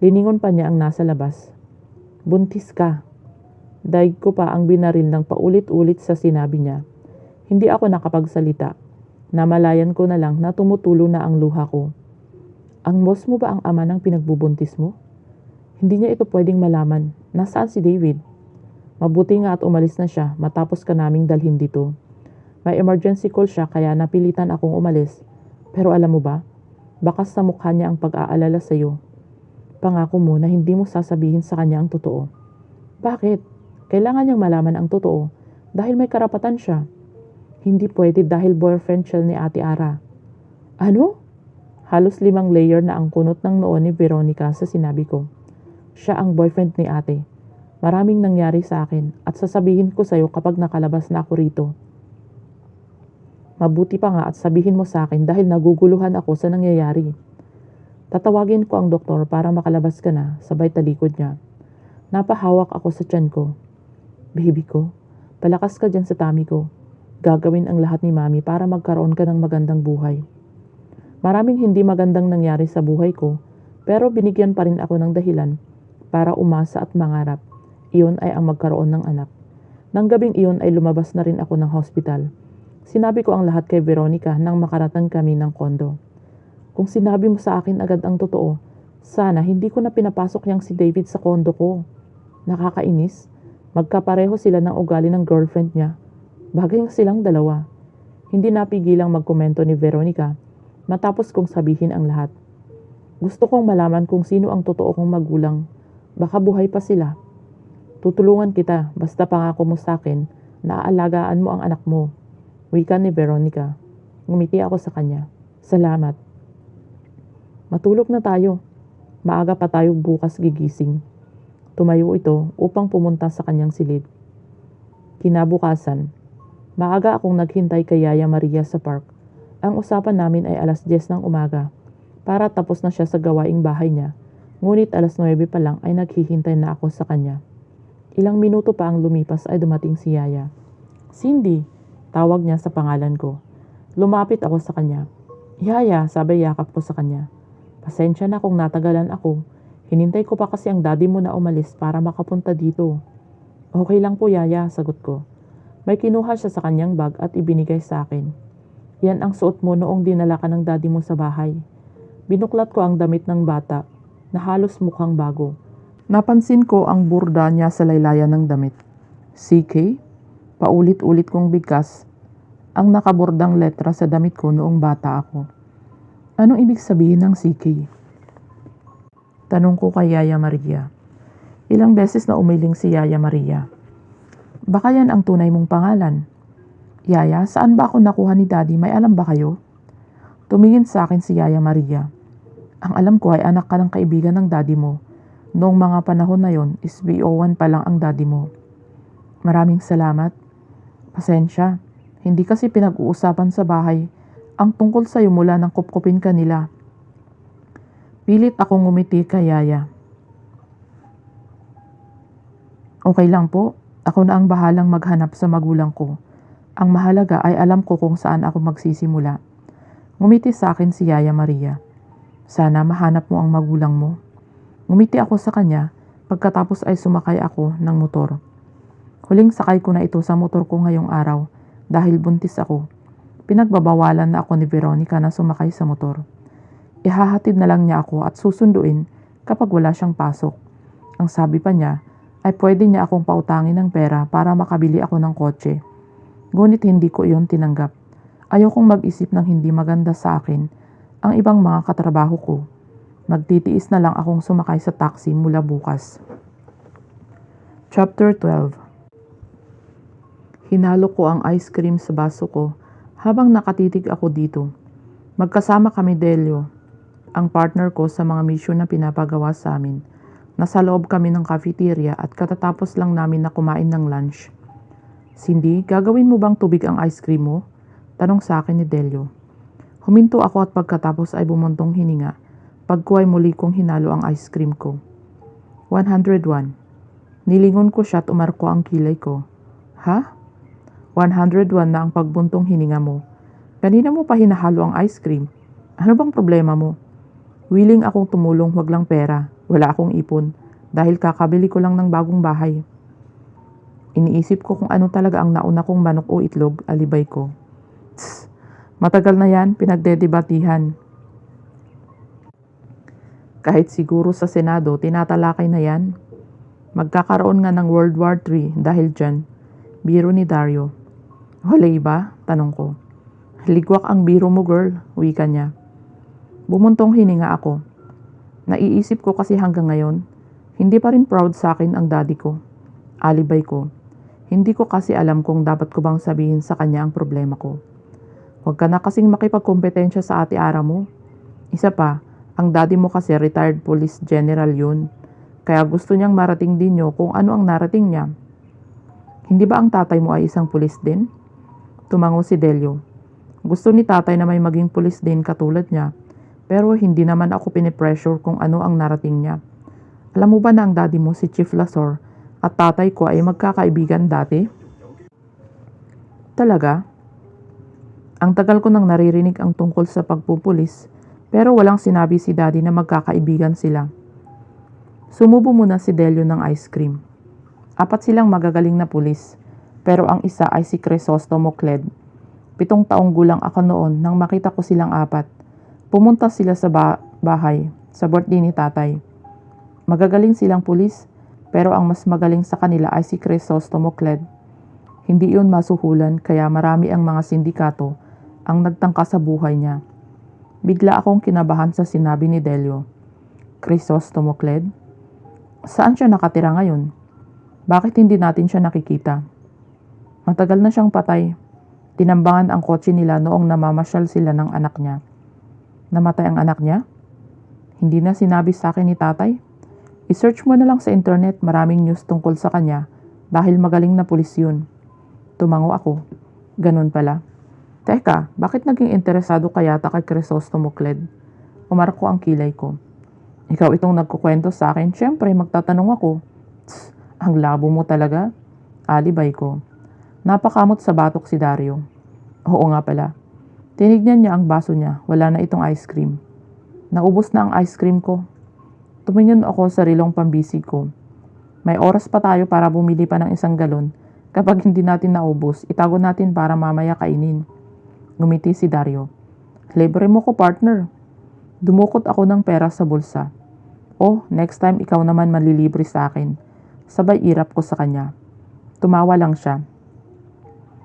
Liningon pa niya ang nasa labas. Buntis ka. Daig ko pa ang binaril ng paulit-ulit sa sinabi niya. Hindi ako nakapagsalita. Namalayan ko na lang na tumutulo na ang luha ko. Ang boss mo ba ang ama ng pinagbubuntis mo? Hindi niya ito pwedeng malaman. Nasaan si David? Mabuti nga at umalis na siya matapos ka naming dalhin dito. May emergency call siya kaya napilitan akong umalis. Pero alam mo ba? Baka sa mukha niya ang pag-aalala sa iyo. Pangako mo na hindi mo sasabihin sa kanya ang totoo. Bakit? Kailangan niyang malaman ang totoo dahil may karapatan siya. Hindi pwede dahil boyfriend siya ni Ate Ara. Ano? Halos 5 layer na ang kunot ng noo ni Veronica sa sinabi ko. Siya ang boyfriend ni ate. Maraming nangyari sa akin at sasabihin ko sa'yo kapag nakalabas na ako rito. Mabuti pa nga at sabihin mo sa akin dahil naguguluhan ako sa nangyayari. Tatawagin ko ang doktor para makalabas ka na, sabay talikod niya. Napahawak ako sa tiyan ko. Baby ko, palakas ka dyan sa tummy ko. Gagawin ang lahat ni Mami para magkaroon ka ng magandang buhay. Maraming hindi magandang nangyari sa buhay ko, pero binigyan pa rin ako ng dahilan para umasa at mangarap. Iyon ay ang magkaroon ng anak. Nang gabing iyon ay lumabas na rin ako ng hospital. Sinabi ko ang lahat kay Veronica nang makaratan kami ng kondo. Kung sinabi mo sa akin agad ang totoo, sana hindi ko na pinapasok niyang si David sa kondo ko. Nakakainis. Magkapareho sila ng ugali ng girlfriend niya. Bagay silang dalawa. Hindi napigilang magkomento ni Veronica matapos kong sabihin ang lahat. Gusto kong malaman kung sino ang totoo kong magulang. Baka buhay pa sila. Tutulungan kita basta pangako mo sa akin na aalagaan mo ang anak mo. Wika ni Veronica. Ngumiti ako sa kanya. Salamat. Matulog na tayo. Maaga pa tayo bukas gigising. Tumayo ito upang pumunta sa kanyang silid. Kinabukasan, maaga akong naghintay kay Yaya Maria sa park. Ang usapan namin ay 10:00 ng umaga para tapos na siya sa gawaing bahay niya. Ngunit 9:00 pa lang ay naghihintay na ako sa kanya. Ilang minuto pa ang lumipas ay dumating si Yaya. Cindy, tawag niya sa pangalan ko. Lumapit ako sa kanya. Yaya, sabay yakap ko sa kanya. Pasensya na kung natagalan ako. Hinintay ko pa kasi ang daddy mo na umalis para makapunta dito. Okay lang po Yaya, sagot ko. May kinuha siya sa kanyang bag at ibinigay sa akin. Yan ang suot mo noong dinala ka ng daddy mo sa bahay. Binuklat ko ang damit ng bata na halos mukhang bago. Napansin ko ang burda niya sa laylayan ng damit. CK? Paulit-ulit kong bigkas ang nakaburdang letra sa damit ko noong bata ako. Anong ibig sabihin ng CK? Tanong ko kay Yaya Maria. Ilang beses na umiling si Yaya Maria. Baka yan ang tunay mong pangalan. Yaya, saan ba ako nakuha ni Daddy? May alam ba kayo? Tumingin sa akin si Yaya Maria. Ang alam ko ay anak ka ng kaibigan ng daddy mo. Noong mga panahon na yon, SBO1 pa lang ang daddy mo. Maraming salamat. Pasensya, hindi kasi pinag-uusapan sa bahay ang tungkol sa'yo mula nang kupkupin ka nila. Pilit akong ngumiti kay Yaya. Okay lang po, ako na ang bahalang maghanap sa magulang ko. Ang mahalaga ay alam ko kung saan ako magsisimula. Ngumiti sa akin si Yaya Maria. Sana mahanap mo ang magulang mo. Ngumiti ako sa kanya, pagkatapos ay sumakay ako ng motor. Huling sakay ko na ito sa motor ko ngayong araw dahil buntis ako. Pinagbabawalan na ako ni Veronica na sumakay sa motor. Ihahatid na lang niya ako at susunduin kapag wala siyang pasok. Ang sabi pa niya ay pwede niya akong pautangin ng pera para makabili ako ng kotse. Ngunit hindi ko iyon tinanggap. Ayokong mag-isip ng hindi maganda sa akin ang ibang mga katrabaho ko. Magtitiis na lang akong sumakay sa taxi mula bukas. Chapter 12. Hinalo ko ang ice cream sa baso ko habang nakatitig ako dito. Magkasama kami Delio, ang partner ko sa mga misyon na pinapagawa sa amin. Nasa loob kami ng cafeteria at katatapos lang namin na kumain ng lunch. Cindy, gagawin mo bang tubig ang ice cream mo? Tanong sa akin ni Delio. Huminto ako at pagkatapos ay bumuntong hininga. Pagko ay muli kong hinalo ang ice cream ko. 101. Nilingon ko siya at umarko ang kilay ko. Ha? 101 na ang pagbuntong hininga mo. Kanina mo pa hinahalo ang ice cream. Ano bang problema mo? Willing akong tumulong, wag lang pera. Wala akong ipon. Dahil kakabili ko lang ng bagong bahay. Iniisip ko kung ano talaga ang nauna kong manok o itlog, alibay ko. Tss, matagal na yan, pinagdedebatihan. Kahit siguro sa Senado, tinatalakay na yan. Magkakaroon nga ng World War III dahil dyan. Biro ni Dario. Wala iba? Tanong ko. Ligwak ang biro mo girl, wika niya. Bumuntong hininga ako. Naiisip ko kasi hanggang ngayon, hindi pa rin proud sa akin ang daddy ko. Alibay ko. Hindi ko kasi alam kung dapat ko bang sabihin sa kanya ang problema ko. Huwag ka na kasing makipagkompetensya sa ate Ara mo. Isa pa, ang daddy mo kasi retired police general yun. Kaya gusto niyang marating din niyo kung ano ang narating niya. Hindi ba ang tatay mo ay isang pulis din? Tumango si Delio. Gusto ni tatay na may maging pulis din katulad niya. Pero hindi naman ako pinipressure kung ano ang narating niya. Alam mo ba na ang daddy mo si Chief Lasor at tatay ko ay magkakaibigan dati? Talaga? Ang tagal ko nang naririnig ang tungkol sa pagpupulis pero walang sinabi si daddy na magkakaibigan sila. Sumubo muna si Delio ng ice cream. 4 silang magagaling na pulis pero ang isa ay si Crisostomo Cled. 7 taong gulang ako noon nang makita ko silang 4. Pumunta sila sa bahay sa birthday ni tatay. Magagaling silang pulis pero ang mas magaling sa kanila ay si Crisostomo Cled. Hindi iyon masuhulan kaya marami ang mga sindikato ang nagtangka sa buhay niya. Bigla akong kinabahan sa sinabi ni Delio. Crisostomo Cled? Saan siya nakatira ngayon? Bakit hindi natin siya nakikita? Matagal na siyang patay. Tinambangan ang kotse nila noong namamasyal sila ng anak niya. Namatay ang anak niya? Hindi na sinabi sa akin ni tatay? I-search mo na lang sa internet, maraming news tungkol sa kanya dahil magaling na pulis yun. Tumango ako. Ganun pala. Teka, bakit naging interesado ka yata kay Crisostomo Cled? Umarko ang kilay ko. Ikaw itong nagkukwento sa akin, syempre magtatanong ako. Tss, ang labo mo talaga. Alibay ko. Napakamot sa batok si Dario. Oo nga pala. Tinignan niya ang baso niya, wala na itong ice cream. Naubos na ang ice cream ko. Tumingin ako sa rilong pambisig ko. May oras pa tayo para bumili pa ng 1 galon. Kapag hindi natin naubos, itago natin para mamaya kainin. Ngumiti si Dario. Libre mo ko partner. Dumukot ako ng pera sa bulsa. Oh, next time ikaw naman malilibre sa akin. Sabay irap ko sa kanya. Tumawa lang siya.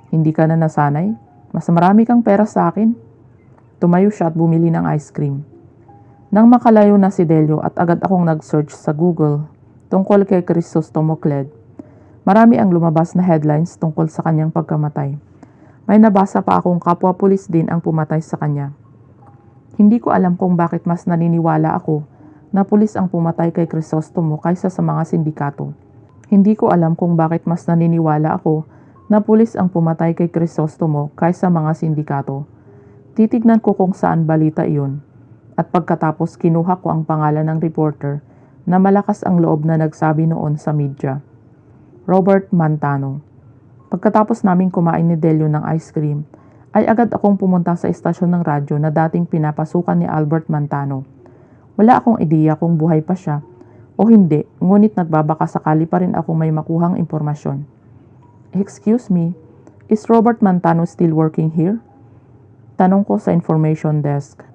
Hindi ka na nasanay? Mas marami kang pera sa akin. Tumayo siya at bumili ng ice cream. Nang makalayo na si Delio at agad akong nag-search sa Google tungkol kay Crisostomo Cled, marami ang lumabas na headlines tungkol sa kanyang pagkamatay. May nabasa pa akong kapwa pulis din ang pumatay sa kanya. Hindi ko alam kung bakit mas naniniwala ako na pulis ang pumatay kay Crisostomo kaysa sa mga sindikato. Hindi ko alam kung bakit mas naniniwala ako na pulis ang pumatay kay Crisostomo kaysa mga sindikato. Titignan ko kung saan balita iyon. At pagkatapos kinuha ko ang pangalan ng reporter na malakas ang loob na nagsabi noon sa media. Robert Mantano. Pagkatapos naming kumain ni Delio ng ice cream, ay agad akong pumunta sa istasyon ng radyo na dating pinapasukan ni Albert Mantano. Wala akong ideya kung buhay pa siya o hindi, ngunit nagbabaka sakali pa rin ako may makuhang impormasyon. Excuse me, is Robert Mantano still working here? Tanong ko sa information desk.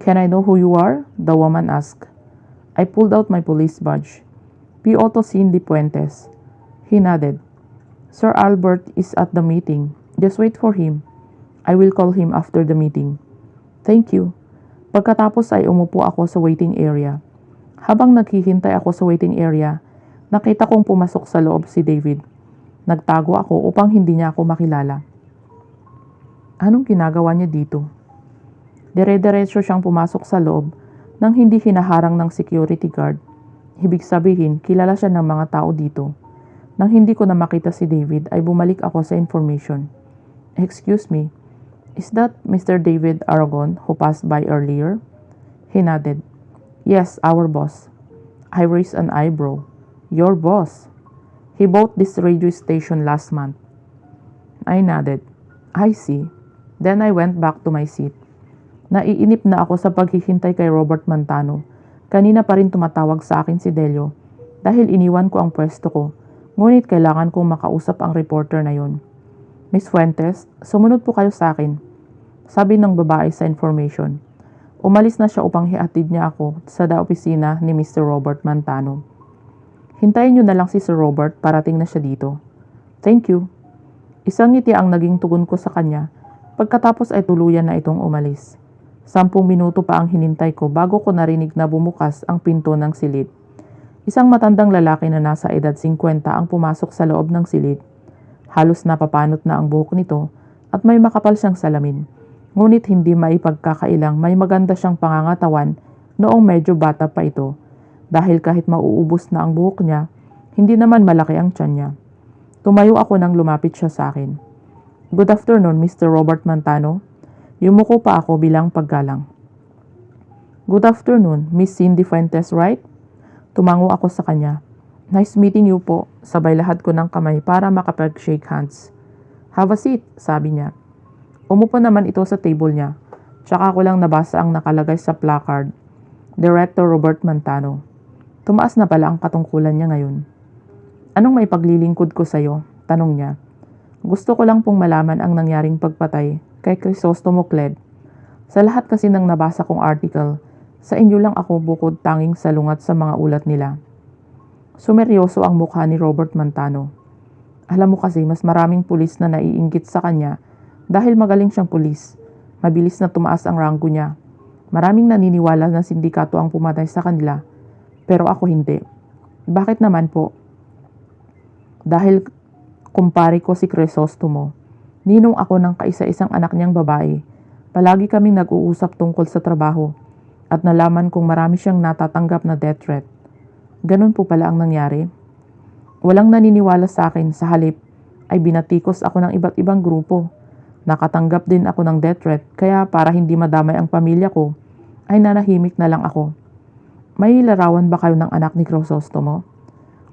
Can I know who you are? The woman asked. I pulled out my police badge. P. Otto Cindy Puentes. He nodded. Sir Albert is at the meeting. Just wait for him. I will call him after the meeting. Thank you. Pagkatapos ay umupo ako sa waiting area. Habang naghihintay ako sa waiting area, nakita kong pumasok sa loob si David. Nagtago ako upang hindi niya ako makilala. Anong ginagawa niya dito? Dire-diretso siyang pumasok sa loob nang hindi hinaharang ng security guard. Ibig sabihin, kilala siya ng mga tao dito. Nang hindi ko na makita si David ay bumalik ako sa information. Excuse me, is that Mr. David Aragon who passed by earlier? He nodded. Yes, our boss. I raised an eyebrow. Your boss? He bought this radio station last month. I nodded. I see. Then I went back to my seat. Naiinip na ako sa paghihintay kay Robert Montano. Kanina pa rin tumatawag sa akin si Delio dahil iniwan ko ang pwesto ko. Ngunit kailangan kong makausap ang reporter na yon. Miss Fuentes, sumunod po kayo sa akin. Sabi ng babae sa information. Umalis na siya upang hiatid niya ako sa opisina ni Mr. Robert Montano. Hintayin niyo na lang si Sir Robert, parating na siya dito. Thank you. Isang ngiti ang naging tugon ko sa kanya. Pagkatapos ay tuluyan na itong umalis. 10 minuto pa ang hinintay ko bago ko narinig na bumukas ang pinto ng silid. Isang matandang lalaki na nasa edad 50 ang pumasok sa loob ng silid. Halos napapanot na ang buhok nito at may makapal siyang salamin. Ngunit hindi maipagkakailang may maganda siyang pangangatawan noong medyo bata pa ito. Dahil kahit mauubos na ang buhok niya, hindi naman malaki ang tiyan niya. Tumayo ako nang lumapit siya sa akin. Good afternoon, Mr. Robert Montano. Yumuko pa ako bilang paggalang. Good afternoon, Miss Cindy Fuentes, right? Tumango ako sa kanya. Nice meeting you po. Sabay lahat ko ng kamay para makapag-shake hands. Have a seat, sabi niya. Umupo naman ito sa table niya. Tsaka ko lang nabasa ang nakalagay sa placard. Director Robert Montano. Tumaas na pala ang katungkulan niya ngayon. Anong may paglilingkod ko sa'yo? Tanong niya. Gusto ko lang pong malaman ang nangyaring pagpatay kay Crisostomo Cled. Sa lahat kasi ng nabasa kong article, sa inyo lang ako bukod tanging salungat sa mga ulat nila. Sumeryoso ang mukha ni Robert Montano. Alam mo kasi mas maraming pulis na naiinggit sa kanya dahil magaling siyang pulis. Mabilis na tumaas ang ranggo niya. Maraming naniniwala na sindikato ang pumatay sa kanila. Pero ako hindi. Bakit naman po? Dahil kumpare ko si Crisostomo. Ninong ako ng kaisa-isang anak niyang babae. Palagi kaming nag-uusap tungkol sa trabaho. At nalaman kong marami siyang natatanggap na death threat. Ganun po pala ang nangyari. Walang naniniwala sa akin, sa halip ay binatikos ako ng iba't ibang grupo. Nakatanggap din ako ng death threat kaya para hindi madamay ang pamilya ko, ay nanahimik na lang ako. May larawan ba kayo ng anak ni Crisostomo?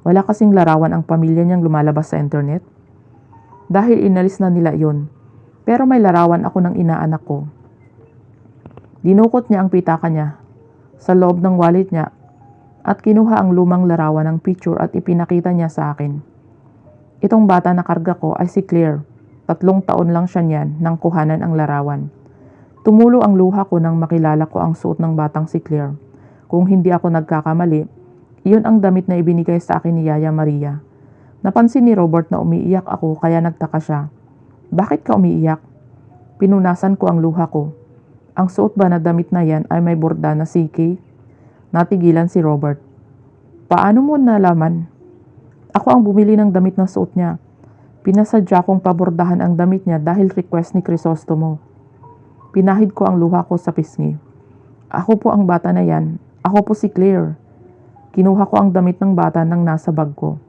Wala kasing larawan ang pamilya niyang lumalabas sa internet. Dahil inalis na nila iyon. Pero may larawan ako ng inaanak ko. Dinukot niya ang pitaka niya sa loob ng wallet niya at kinuha ang lumang larawan ng picture at ipinakita niya sa akin. Itong bata na karga ko ay si Claire. 3 taon lang siya niyan nang kuhanan ang larawan. Tumulo ang luha ko nang makilala ko ang suot ng batang si Claire. Kung hindi ako nagkakamali, iyon ang damit na ibinigay sa akin ni Yaya Maria. Napansin ni Robert na umiiyak ako kaya nagtaka siya. Bakit ka umiiyak? Pinunasan ko ang luha ko. Ang suot ba na damit na yan ay may borda na CK? Natigilan si Robert. Paano mo nalaman? Ako ang bumili ng damit na suot niya. Pinasadya kong pabordahan ang damit niya dahil request ni Crisostomo. Pinahid ko ang luha ko sa pisngi. Ako po ang bata na yan. Ako po si Claire. Kinuha ko ang damit ng bata nang nasa bag ko.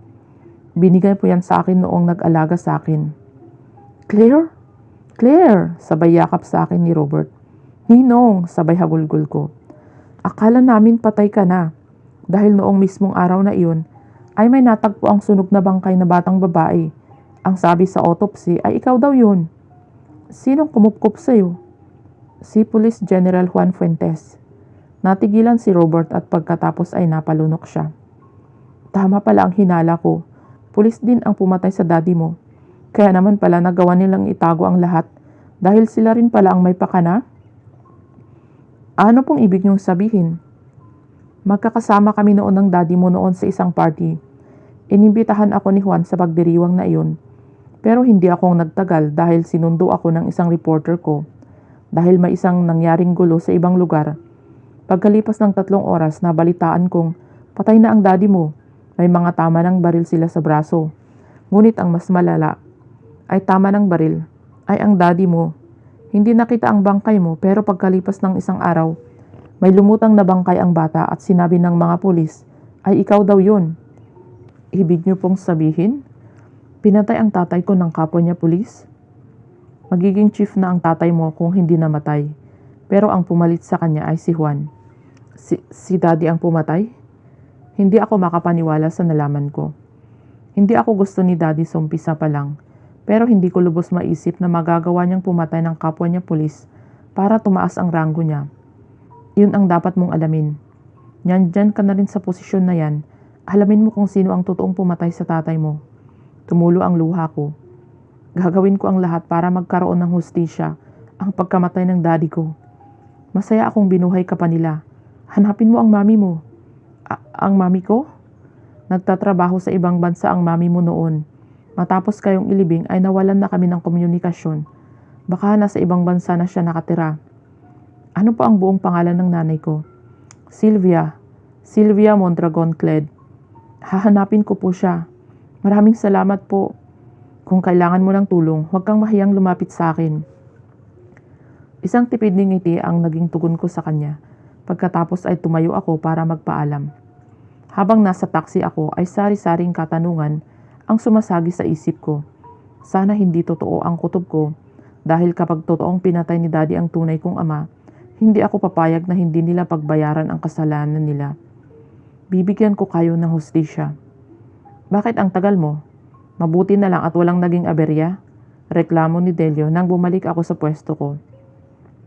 Binigay po yan sa akin noong nag-alaga sa akin. Claire? Claire! Sabay yakap sa akin ni Robert. Ninong! Sabay hagulgol ko. Akala namin patay ka na. Dahil noong mismong araw na iyon, ay may natagpo ang sunog na bangkay na batang babae. Ang sabi sa autopsy ay ikaw daw yun. Sinong kumupkup sa'yo? Si Police General Juan Fuentes. Natigilan si Robert at pagkatapos ay napalunok siya. Tama pala ang hinala ko. Pulis din ang pumatay sa daddy mo. Kaya naman pala nagawa nilang itago ang lahat dahil sila rin pala ang may pakana? Ano pong ibig niyong sabihin? Magkakasama kami noon ng daddy mo noon sa isang party. Inimbitahan ako ni Juan sa pagdiriwang na iyon. Pero hindi ako nagtagal dahil sinundo ako ng isang reporter ko. dahil may isang nangyaring gulo sa ibang lugar. Pagkalipas ng 3 oras, nabalitaan kong patay na ang daddy mo. May mga tama ng baril sila sa braso. Ngunit ang mas malala ay tama ng baril ay ang daddy mo. Hindi nakita ang bangkay mo pero pagkalipas ng isang araw, may lumutang na bangkay ang bata at sinabi ng mga pulis ay ikaw daw yun. Ibig niyo pong sabihin, pinatay ang tatay ko ng kapwa niya pulis? Magiging chief na ang tatay mo kung hindi namatay. Pero ang pumalit sa kanya ay si Juan. Si daddy ang pumatay? Hindi ako makapaniwala sa nalaman ko. Hindi ako gusto ni daddy sa umpisa pa lang. Pero hindi ko lubos maisip na magagawa niyang pumatay ng kapwa niya pulis para tumaas ang ranggo niya. Yun ang dapat mong alamin. Nandyan ka na rin sa posisyon na yan. Alamin mo kung sino ang totoong pumatay sa tatay mo. Tumulo ang luha ko. Gagawin ko ang lahat para magkaroon ng hustisya ang pagkamatay ng daddy ko. Masaya akong binuhay ka pa nila. Hanapin mo ang mami mo. Ang mami ko? Nagtatrabaho sa ibang bansa ang mami mo noon. Matapos kayong ilibing ay nawalan na kami ng komunikasyon. Baka nasa ibang bansa na siya nakatira. Ano po ang buong pangalan ng nanay ko? Sylvia Mondragon Cled. Hahanapin ko po siya. Maraming salamat po. Kung kailangan mo ng tulong, huwag kang mahiyang lumapit sa akin. Isang tipid ng ngiti ang naging tugon ko sa kanya. Pagkatapos ay tumayo ako para magpaalam. Habang nasa taxi ako ay sari-saring katanungan ang sumasagi sa isip ko. Sana hindi totoo ang kutob ko dahil kapag totoong pinatay ni daddy ang tunay kong ama, hindi ako papayag na hindi nila pagbayaran ang kasalanan nila. Bibigyan ko kayo ng hustisya. Bakit ang tagal mo? Mabuti na lang at walang naging aberya? Reklamo ni Delio nang bumalik ako sa pwesto ko.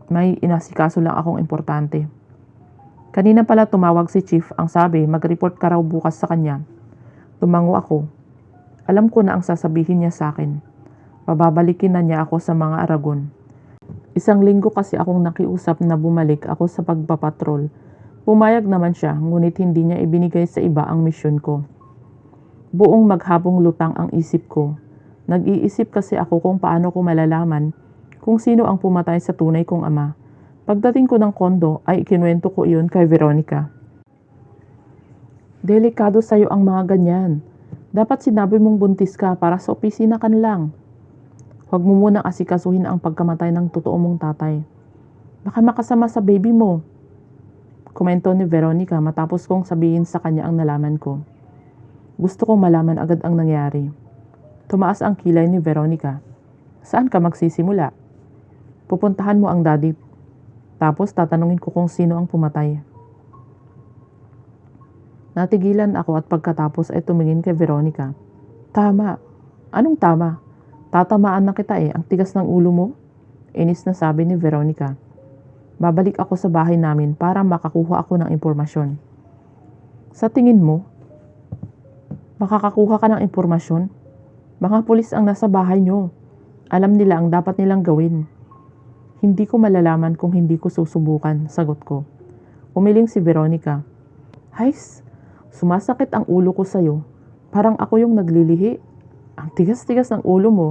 May inasikaso lang akong importante. Kanina pala tumawag si Chief, ang sabi mag-report ka raw bukas sa kanya. Tumango ako. Alam ko na ang sasabihin niya sa akin. Pababalikin na niya ako sa mga Aragon. Isang linggo kasi akong nakiusap na bumalik ako sa pagpapatrol. Pumayag naman siya, ngunit hindi niya ibinigay sa iba ang misyon ko. Buong maghapong lutang ang isip ko. Nag-iisip kasi ako kung paano ko malalaman kung sino ang pumatay sa tunay kong ama. Pagdating ko ng kondo ay ikinuwento ko iyon kay Veronica. Delikado sa'yo ang mga ganyan. Dapat sinabi mong buntis ka para sa opisina ka na lang. Huwag mo munang asikasuhin ang pagkamatay ng totoo mong tatay. Baka makasama sa baby mo. Komento ni Veronica matapos kong sabihin sa kanya ang nalaman ko. Gusto kong malaman agad ang nangyari. Tumaas ang kilay ni Veronica. Saan ka magsisimula? Pupuntahan mo ang daddy. Tapos tatanungin ko kung sino ang pumatay. Natigilan ako at pagkatapos ay tumingin kay Veronica. Tama. Anong tama? Tatamaan na kita ang tigas ng ulo mo. Inis na sabi ni Veronica. Babalik ako sa bahay namin para makakuha ako ng impormasyon. Sa tingin mo, makakakuha ka ng impormasyon? Mga pulis ang nasa bahay nyo. Alam nila ang dapat nilang gawin. Hindi ko malalaman kung hindi ko susubukan, sagot ko. Umiling si Veronica. Hays, sumasakit ang ulo ko sa'yo. Parang ako yung naglilihi. Ang tigas-tigas ng ulo mo.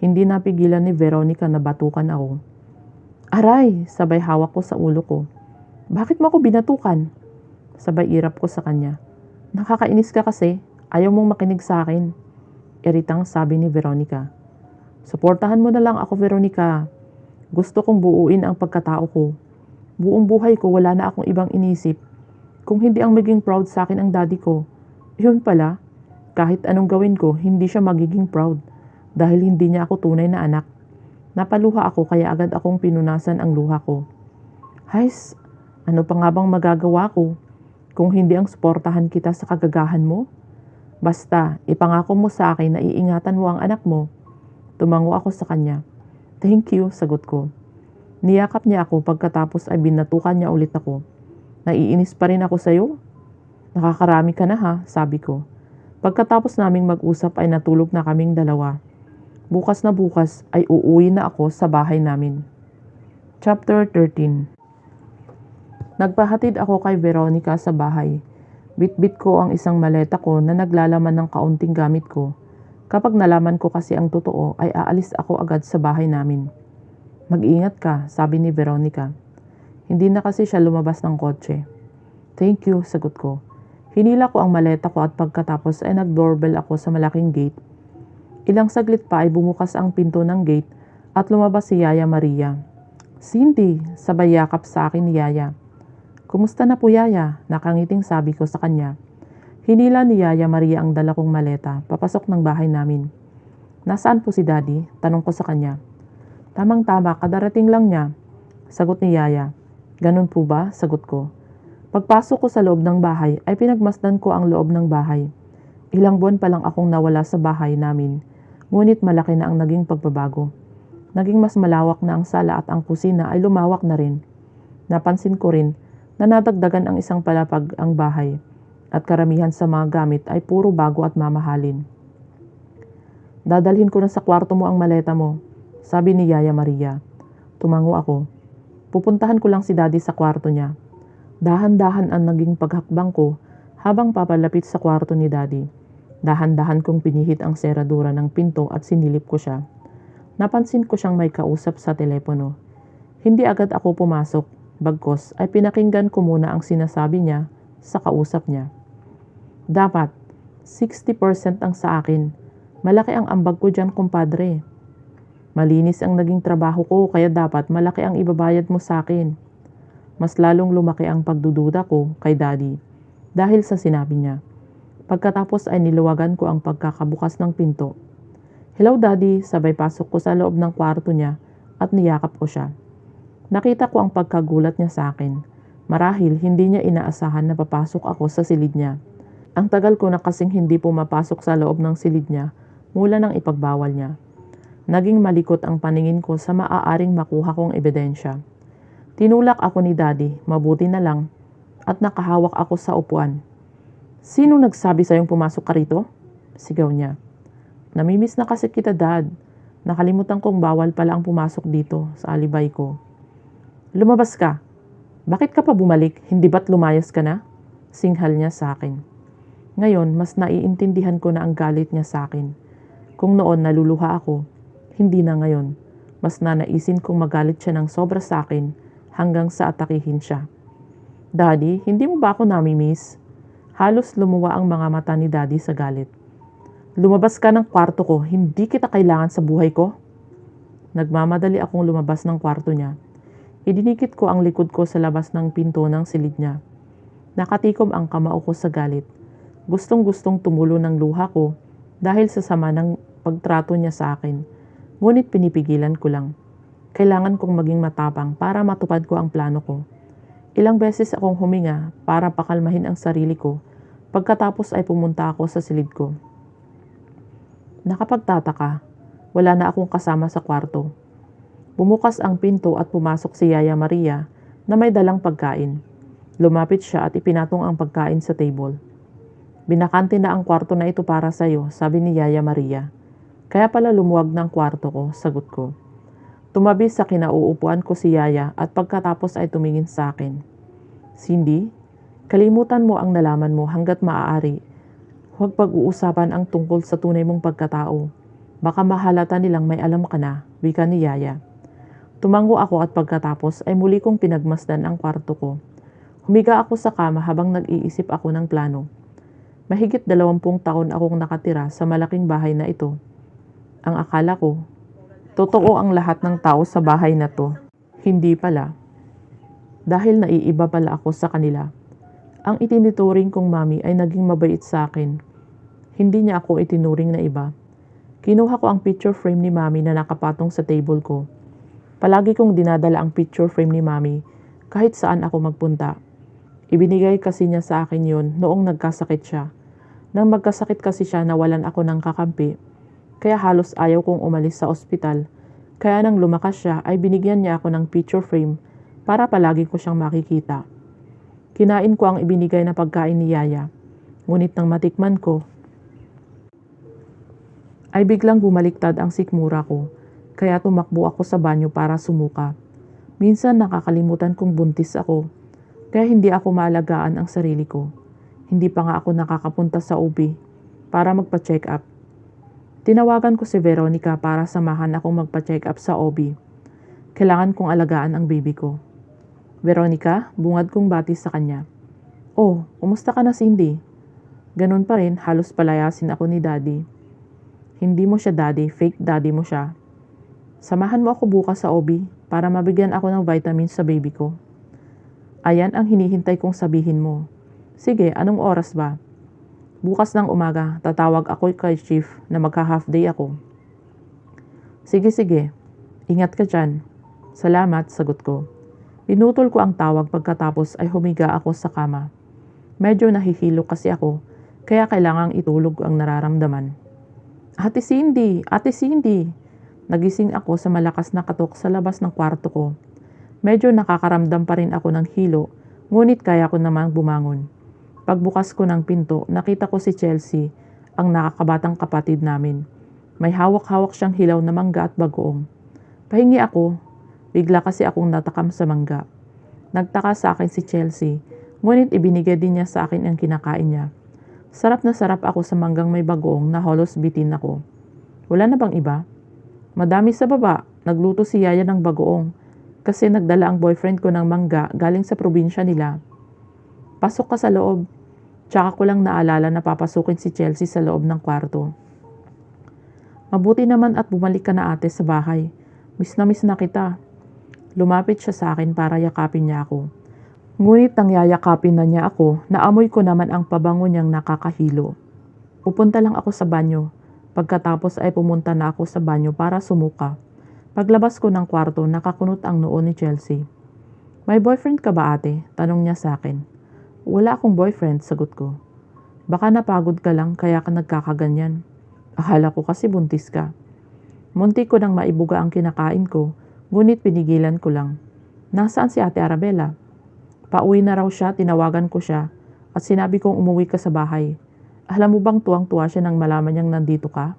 Hindi napigilan ni Veronica na batukan ako. Aray, sabay hawak ko sa ulo ko. Bakit mo ako binatukan? Sabay irap ko sa kanya. Nakakainis ka kasi, ayaw mong makinig sa akin. Iritang sabi ni Veronica. Suportahan mo na lang ako, Veronica. Gusto kong buuin ang pagkatao ko. Buong buhay ko wala na akong ibang inisip. Kung hindi ang maging proud sa akin ang daddy ko, yun pala, kahit anong gawin ko, hindi siya magiging proud dahil hindi niya ako tunay na anak. Napaluha ako kaya agad akong pinunasan ang luha ko. Hays, ano pa nga bang magagawa ko kung hindi ang suportahan kita sa kagagahan mo? Basta, ipangako mo sa akin na iingatan mo ang anak mo. Tumango ako sa kanya. Thank you, sagot ko. Niyakap niya ako pagkatapos ay binatukan niya ulit ako. Naiinis pa rin ako sa'yo? Nakakarami ka na ha, sabi ko. Pagkatapos naming mag-usap ay natulog na kaming dalawa. Bukas na bukas ay uuwi na ako sa bahay namin. Chapter 13. Nagpahatid ako kay Veronica sa bahay. Bit-bit ko ang isang maleta ko na naglalaman ng kaunting gamit ko. Kapag nalaman ko kasi ang totoo ay aalis ako agad sa bahay namin. Mag-ingat ka, sabi ni Veronica. Hindi na kasi siya lumabas ng kotse. Thank you, sagot ko. Hinila ko ang maleta ko at pagkatapos ay nag-doorbell ako sa malaking gate. Ilang saglit pa ay bumukas ang pinto ng gate at lumabas si Yaya Maria. Cindy, sabay yakap sa akin ni Yaya. Kumusta na po Yaya? Nakangiting sabi ko sa kanya. Hinila ni Yaya Maria ang dala kong maleta, papasok ng bahay namin. Nasaan po si Daddy? Tanong ko sa kanya. Tamang-tama, kadarating lang niya. Sagot ni Yaya. Ganun po ba? Sagot ko. Pagpasok ko sa loob ng bahay ay pinagmasdan ko ang loob ng bahay. Ilang buwan pa lang akong nawala sa bahay namin, ngunit malaki na ang naging pagbabago. Naging mas malawak na ang sala at ang kusina ay lumawak na rin. Napansin ko rin na nadagdagan ang isang palapag ang bahay at karamihan sa mga gamit ay puro bago at mamahalin. Dadalhin ko na sa kwarto mo ang maleta mo, sabi ni Yaya Maria. Tumango ako. Pupuntahan ko lang si Daddy sa kwarto niya. Dahan-dahan ang naging paghakbang ko habang papalapit sa kwarto ni Daddy. Dahan-dahan kong pinihit ang seradura ng pinto at sinilip ko siya. Napansin ko siyang may kausap sa telepono. Hindi agad ako pumasok, bagkos ay pinakinggan ko muna ang sinasabi niya sa kausap niya. Dapat, 60% ang sa akin. Malaki ang ambag ko dyan, kumpadre. Malinis ang naging trabaho ko kaya dapat malaki ang ibabayad mo sa akin. Mas lalong lumaki ang pagdududa ko kay Daddy dahil sa sinabi niya. Pagkatapos ay niluwagan ko ang pagkakabukas ng pinto. Hello Daddy, sabay pasok ko sa loob ng kwarto niya at niyakap ko siya. Nakita ko ang pagkagulat niya sa akin. Marahil hindi niya inaasahan na papasok ako sa silid niya. Ang tagal ko na kasing hindi pumapasok sa loob ng silid niya mula nang ipagbawal niya. Naging malikot ang paningin ko sa maaaring makuha kong ebidensya. Tinulak ako ni Daddy, mabuti na lang, at nakahawak ako sa upuan. Sino nagsabi sa'yong pumasok ka rito? Sigaw niya. Namimiss na kasi kita, Dad. Nakalimutan kong bawal pala ang pumasok dito sa alibay ko. Lumabas ka. Bakit ka pa bumalik? Hindi ba't lumayas ka na? Singhal niya sa akin. Ngayon, mas naiintindihan ko na ang galit niya sa akin. Kung noon naluluha ako, hindi na ngayon. Mas nanaisin kong magalit siya ng sobra sa akin hanggang sa atakihin siya. Daddy, hindi mo ba ako namimiss? Halos lumuwa ang mga mata ni Daddy sa galit. Lumabas ka ng kwarto ko, hindi kita kailangan sa buhay ko. Nagmamadali akong lumabas ng kwarto niya. Idinikit ko ang likod ko sa labas ng pinto ng silid niya. Nakatikom ang kamao ko sa galit. Gustong-gustong tumulo ng luha ko dahil sa sama ng pagtrato niya sa akin. Ngunit pinipigilan ko lang. Kailangan kong maging matapang para matupad ko ang plano ko. Ilang beses akong huminga para pakalmahin ang sarili ko. Pagkatapos ay pumunta ako sa silid ko. Nakapagtataka, wala na akong kasama sa kwarto. Bumukas ang pinto at pumasok si Yaya Maria na may dalang pagkain. Lumapit siya at ipinatong ang pagkain sa table. Binakante na ang kwarto na ito para sa'yo, sabi ni Yaya Maria. Kaya pala lumuwag ng kwarto ko, sagot ko. Tumabi sa kinauupuan ko si Yaya at pagkatapos ay tumingin sa akin. Cindy, kalimutan mo ang nalaman mo hanggat maaari. Huwag pag-uusapan ang tungkol sa tunay mong pagkatao. Baka mahalata nilang may alam ka na, wika ni Yaya. Tumango ako at pagkatapos ay muli kong pinagmasdan ang kwarto ko. Humiga ako sa kama habang nag-iisip ako ng plano. Mahigit 20 taon akong nakatira sa malaking bahay na ito. Ang akala ko, totoo ang lahat ng tao sa bahay na to. Hindi pala. Dahil naiiba pala ako sa kanila. Ang itinituring kong mami ay naging mabait sa akin. Hindi niya ako itinuring na iba. Kinuha ko ang picture frame ni mami na nakapatong sa table ko. Palagi kong dinadala ang picture frame ni mami kahit saan ako magpunta. Ibinigay kasi niya sa akin yon noong nagkasakit siya. Nang magkasakit kasi siya nawalan ako ng kakampi. Kaya halos ayaw kong umalis sa ospital. Kaya nang lumakas siya ay binigyan niya ako ng picture frame para palagi ko siyang makikita. Kinain ko ang ibinigay na pagkain ni Yaya. Ngunit nang matikman ko, ay biglang bumaliktad ang sikmura ko. Kaya tumakbo ako sa banyo para sumuka. Minsan nakakalimutan kong buntis ako. Kaya hindi ako maalagaan ang sarili ko. Hindi pa nga ako nakakapunta sa OB para magpa-check up. Tinawagan ko si Veronica para samahan akong magpa-check up sa OB. Kailangan kong alagaan ang baby ko. Veronica, bungad kong bati sa kanya. Oh, kumusta ka na, Cindy? Ganun pa rin, halos palayasin ako ni Daddy. Hindi mo siya daddy, fake daddy mo siya. Samahan mo ako bukas sa OB para mabigyan ako ng vitamins sa baby ko. Ayan ang hinihintay kong sabihin mo. Sige, anong oras ba? Bukas ng umaga, tatawag ako kay Chief na magka-half day ako. Sige. Ingat ka dyan. Salamat, sagot ko. Pinutol ko ang tawag pagkatapos ay humiga ako sa kama. Medyo nahihilo kasi ako, kaya kailangang itulog ang nararamdaman. Ate Cindy! Nagising ako sa malakas na katok sa labas ng kwarto ko. Medyo nakakaramdam pa rin ako ng hilo, ngunit kaya ko namang bumangon. Pagbukas ko ng pinto, nakita ko si Chelsea, ang nakakabatang kapatid namin. May hawak-hawak siyang hilaw na mangga at bagoong. Pahingi ako, bigla kasi akong natakam sa mangga. Nagtaka sa akin si Chelsea, ngunit ibinigay din niya sa akin ang kinakain niya. Sarap na sarap ako sa manggang may bagoong na halos bitin ako. Wala na bang iba? Madami sa baba, nagluto si Yaya ng bagoong kasi nagdala ang boyfriend ko ng mangga galing sa probinsya nila. Pasok ka sa loob. Tsaka ko lang naalala na papasukin si Chelsea sa loob ng kwarto. Mabuti naman at bumalik ka na ate sa bahay. Miss na kita. Lumapit siya sa akin para yakapin niya ako. Ngunit nang yayakapin na niya ako, naamoy ko naman ang pabango niyang nakakahilo. Pupunta lang ako sa banyo. Pagkatapos ay pumunta na ako sa banyo para sumuka. Paglabas ko ng kwarto, nakakunot ang noo ni Chelsea. May boyfriend ka ba ate? Tanong niya sa akin. Wala akong boyfriend, sagot ko. Baka napagod ka lang kaya ka nagkakaganyan. Akala ko kasi buntis ka. Munti ko nang maibuga ang kinakain ko, ngunit pinigilan ko lang. Nasaan si Ate Arabella? Pauwi na raw siya, tinawagan ko siya at sinabi kong umuwi ka sa bahay. Alam mo bang tuwang-tuwa siya nang malaman niyang nandito ka?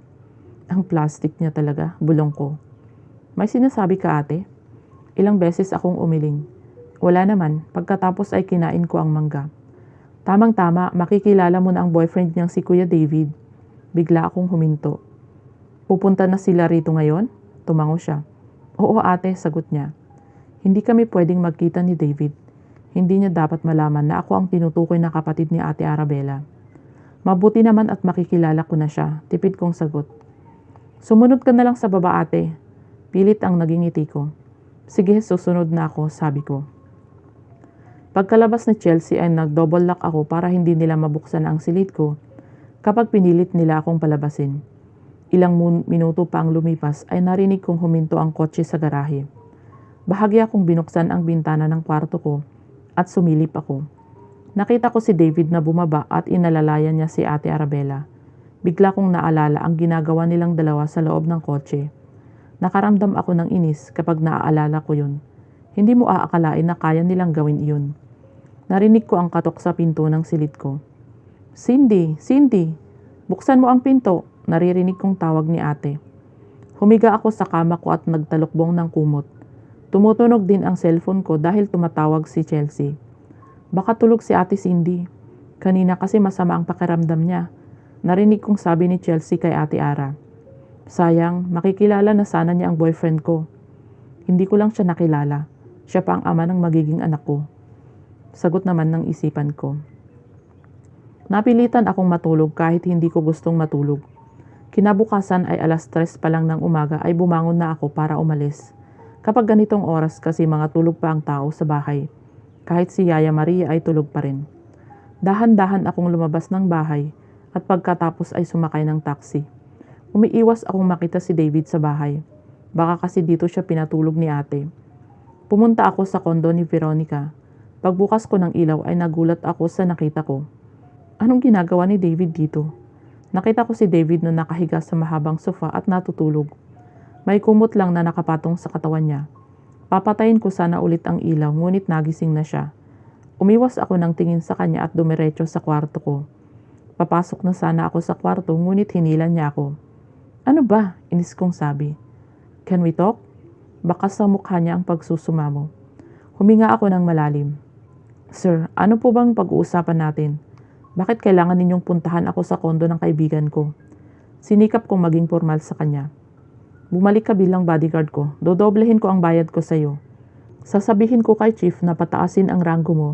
Ang plastic niya talaga, bulong ko. May sinasabi ka ate? Ilang beses akong umiling. Wala naman, pagkatapos ay kinain ko ang mangga. Tamang-tama, makikilala mo na ang boyfriend niyang si Kuya David. Bigla akong huminto. Pupunta na sila rito ngayon? Tumango siya. Oo ate, sagot niya. Hindi kami pwedeng magkita ni David. Hindi niya dapat malaman na ako ang tinutukoy na kapatid ni Ate Arabella. Mabuti naman at makikilala ko na siya, tipid kong sagot. Sumunod ka na lang sa baba ate. Pilit ang naging ngiti ko. Sige, susunod na ako, sabi ko. Pagkalabas ni Chelsea ay nag-double lock ako para hindi nila mabuksan ang silid ko kapag pinilit nila akong palabasin. Ilang minuto pa ang lumipas ay narinig kong huminto ang kotse sa garahe. Bahagya kong binuksan ang bintana ng kwarto ko at sumilip ako. Nakita ko si David na bumaba at inalalayan niya si Ate Arabella. Bigla kong naalala ang ginagawa nilang dalawa sa loob ng kotse. Nakaramdam ako ng inis kapag naaalala ko yun. Hindi mo aakalain na kaya nilang gawin iyon. Narinig ko ang katok sa pinto ng silid ko. Cindy! Buksan mo ang pinto! Naririnig kong tawag ni ate. Humiga ako sa kama ko at nagtalukbong ng kumot. Tumutunog din ang cellphone ko dahil tumatawag si Chelsea. Baka tulog si ate Cindy. Kanina kasi masama ang pakiramdam niya. Narinig kong sabi ni Chelsea kay ate Ara. Sayang, makikilala na sana niya ang boyfriend ko. Hindi ko lang siya nakilala. Siya pa ang ama ng magiging anak ko. Sagot naman ng isipan ko. Napilitan akong matulog kahit hindi ko gustong matulog. Kinabukasan ay 3:00 pa lang ng umaga ay bumangon na ako para umalis. Kapag ganitong oras kasi mga tulog pa ang tao sa bahay. Kahit si Yaya Maria ay tulog pa rin. Dahan-dahan akong lumabas ng bahay at pagkatapos ay sumakay ng taxi. Umiiwas akong makita si David sa bahay. Baka kasi dito siya pinatulog ni ate. Pumunta ako sa kondo ni Veronica. Pagbukas ko ng ilaw ay nagulat ako sa nakita ko. Anong ginagawa ni David dito? Nakita ko si David na nakahiga sa mahabang sofa at natutulog. May kumot lang na nakapatong sa katawan niya. Papatayin ko sana ulit ang ilaw ngunit nagising na siya. Umiwas ako ng tingin sa kanya at dumiretso sa kwarto ko. Papasok na sana ako sa kwarto ngunit hinilan niya ako. Ano ba? Inis kong sabi. Can we talk? Baka sa mukha niya ang pagsusumamo. Huminga ako ng malalim. Sir, ano po bang pag-uusapan natin? Bakit kailangan ninyong puntahan ako sa kondo ng kaibigan ko? Sinikap kong maging formal sa kanya. Bumalik ka bilang bodyguard ko. Dodoblehin ko ang bayad ko sa'yo. Sasabihin ko kay Chief na pataasin ang ranggo mo.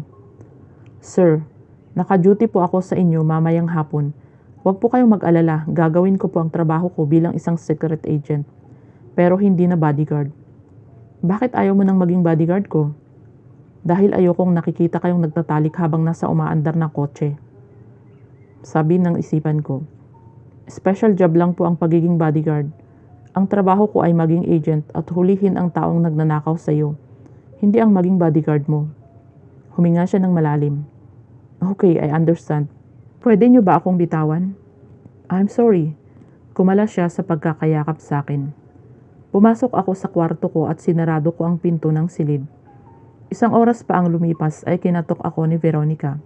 Sir, naka-duty po ako sa inyo mamayang hapon. Huwag po kayong mag-alala. Gagawin ko po ang trabaho ko bilang isang secret agent. Pero hindi na bodyguard. Bakit ayaw mo nang maging bodyguard ko? Dahil ayokong nakikita kayong nagtatalik habang nasa umaandar na kotse. Sabi ng isipan ko. Special job lang po ang pagiging bodyguard. Ang trabaho ko ay maging agent at hulihin ang taong nagnanakaw sa iyo. Hindi ang maging bodyguard mo. Huminga siya ng malalim. Okay, I understand. Pwede niyo ba akong bitawan? I'm sorry. Kumala siya sa pagkakayakap sa akin. Pumasok ako sa kwarto ko at sinarado ko ang pinto ng silid. Isang oras pa ang lumipas ay kinatok ako ni Veronica.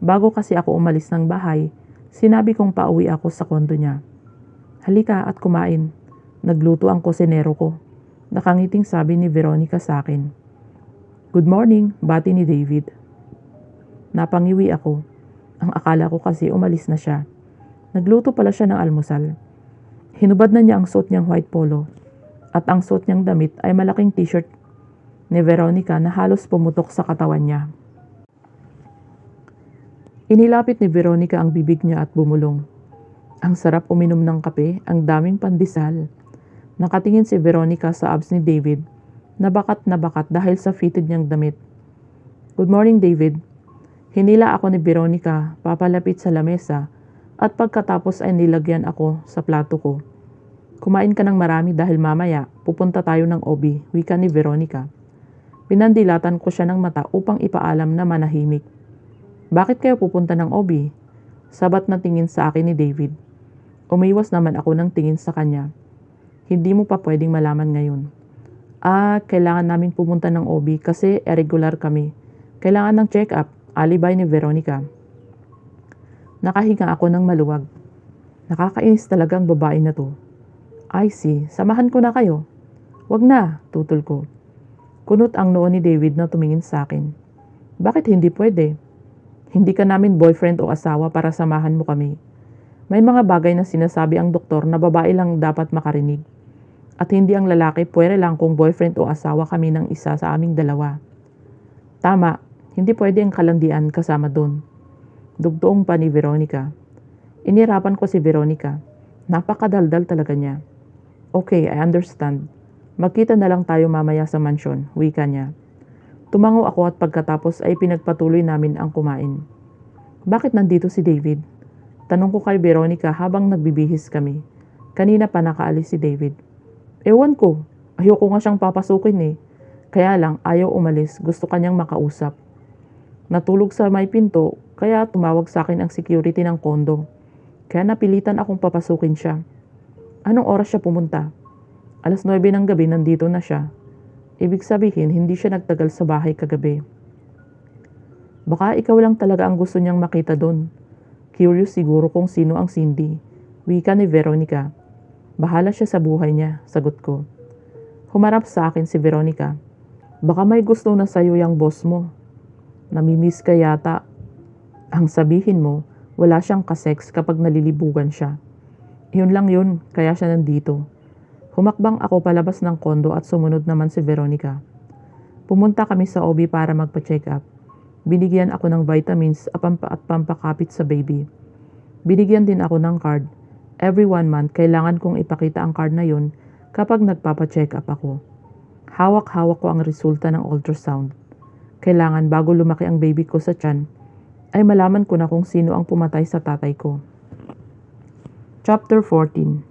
Bago kasi ako umalis ng bahay, sinabi kong pauwi ako sa kondo niya. Halika at kumain. Nagluto ang kusinero ko. Nakangiting sabi ni Veronica sa akin. Good morning, bati ni David. Napangiwi ako. Ang akala ko kasi umalis na siya. Nagluto pala siya ng almusal. Hinubad na niya ang suot niyang white polo. At ang suot niyang damit ay malaking t-shirt ni Veronica na halos pumutok sa katawan niya. Inilapit ni Veronica ang bibig niya at bumulong. Ang sarap uminom ng kape, ang daming pandesal. Nakatingin si Veronica sa abs ni David na bakat dahil sa fitted niyang damit. Good morning, David. Hinila ako ni Veronica papalapit sa lamesa at pagkatapos ay nilagyan ako sa plato ko. Kumain ka ng marami dahil mamaya pupunta tayo ng OB, wika ni Veronica. Pinandilatan ko siya ng mata upang ipaalam na manahimik. Bakit kayo pupunta ng OB? Sabat na tingin sa akin ni David. Umiwas naman ako ng tingin sa kanya. Hindi mo pa pwedeng malaman ngayon. Kailangan naming pumunta ng OB kasi irregular kami. Kailangan ng check-up, alibay ni Veronica. Nakahinga ako ng maluwag. Nakakainis talagang babae na to. I see, samahan ko na kayo. Wag na, tutol ko. Kunot ang noo ni David na tumingin sa akin. Bakit hindi pwede? Hindi ka namin boyfriend o asawa para samahan mo kami. May mga bagay na sinasabi ang doktor na babae lang dapat makarinig. At hindi ang lalaki pwede lang kung boyfriend o asawa kami ng isa sa aming dalawa. Tama, hindi pwede ang kalandian kasama dun. Dugtoong pa ni Veronica. Inirapan ko si Veronica. Napakadaldal talaga niya. Okay, I understand. Magkita na lang tayo mamaya sa mansyon, wika niya. Tumango ako at pagkatapos ay pinagpatuloy namin ang kumain. Bakit nandito si David? Tanong ko kay Veronica habang nagbibihis kami. Kanina pa nakaalis si David. Ewan ko, ayoko nga siyang papasukin eh. Kaya lang ayaw umalis, gusto kanyang makausap. Natulog sa may pinto, kaya tumawag sa akin ang security ng kondo. Kaya napilitan akong papasukin siya. Anong oras siya pumunta? 9:00 ng gabi nandito na siya. Ibig sabihin, hindi siya nagtagal sa bahay kagabi. Baka ikaw lang talaga ang gusto niyang makita doon. Curious siguro kung sino ang Cindy. Wika ni Veronica. Bahala siya sa buhay niya, sagot ko. Humarap sa akin si Veronica. Baka may gusto na sa'yo yung boss mo. Namimiss ka yata. Ang sabihin mo, wala siyang kasex kapag nalilibugan siya. Yun lang yun, kaya siya nandito. Humakbang ako palabas ng kondo at sumunod naman si Veronica. Pumunta kami sa OB para magpa-check up. Binigyan ako ng vitamins at pampakapit sa baby. Binigyan din ako ng card. Every 1 month, kailangan kong ipakita ang card na yun kapag nagpapa-check up ako. Hawak-hawak ko ang resulta ng ultrasound. Kailangan bago lumaki ang baby ko sa tiyan, ay malaman ko na kung sino ang pumatay sa tatay ko. Chapter 14.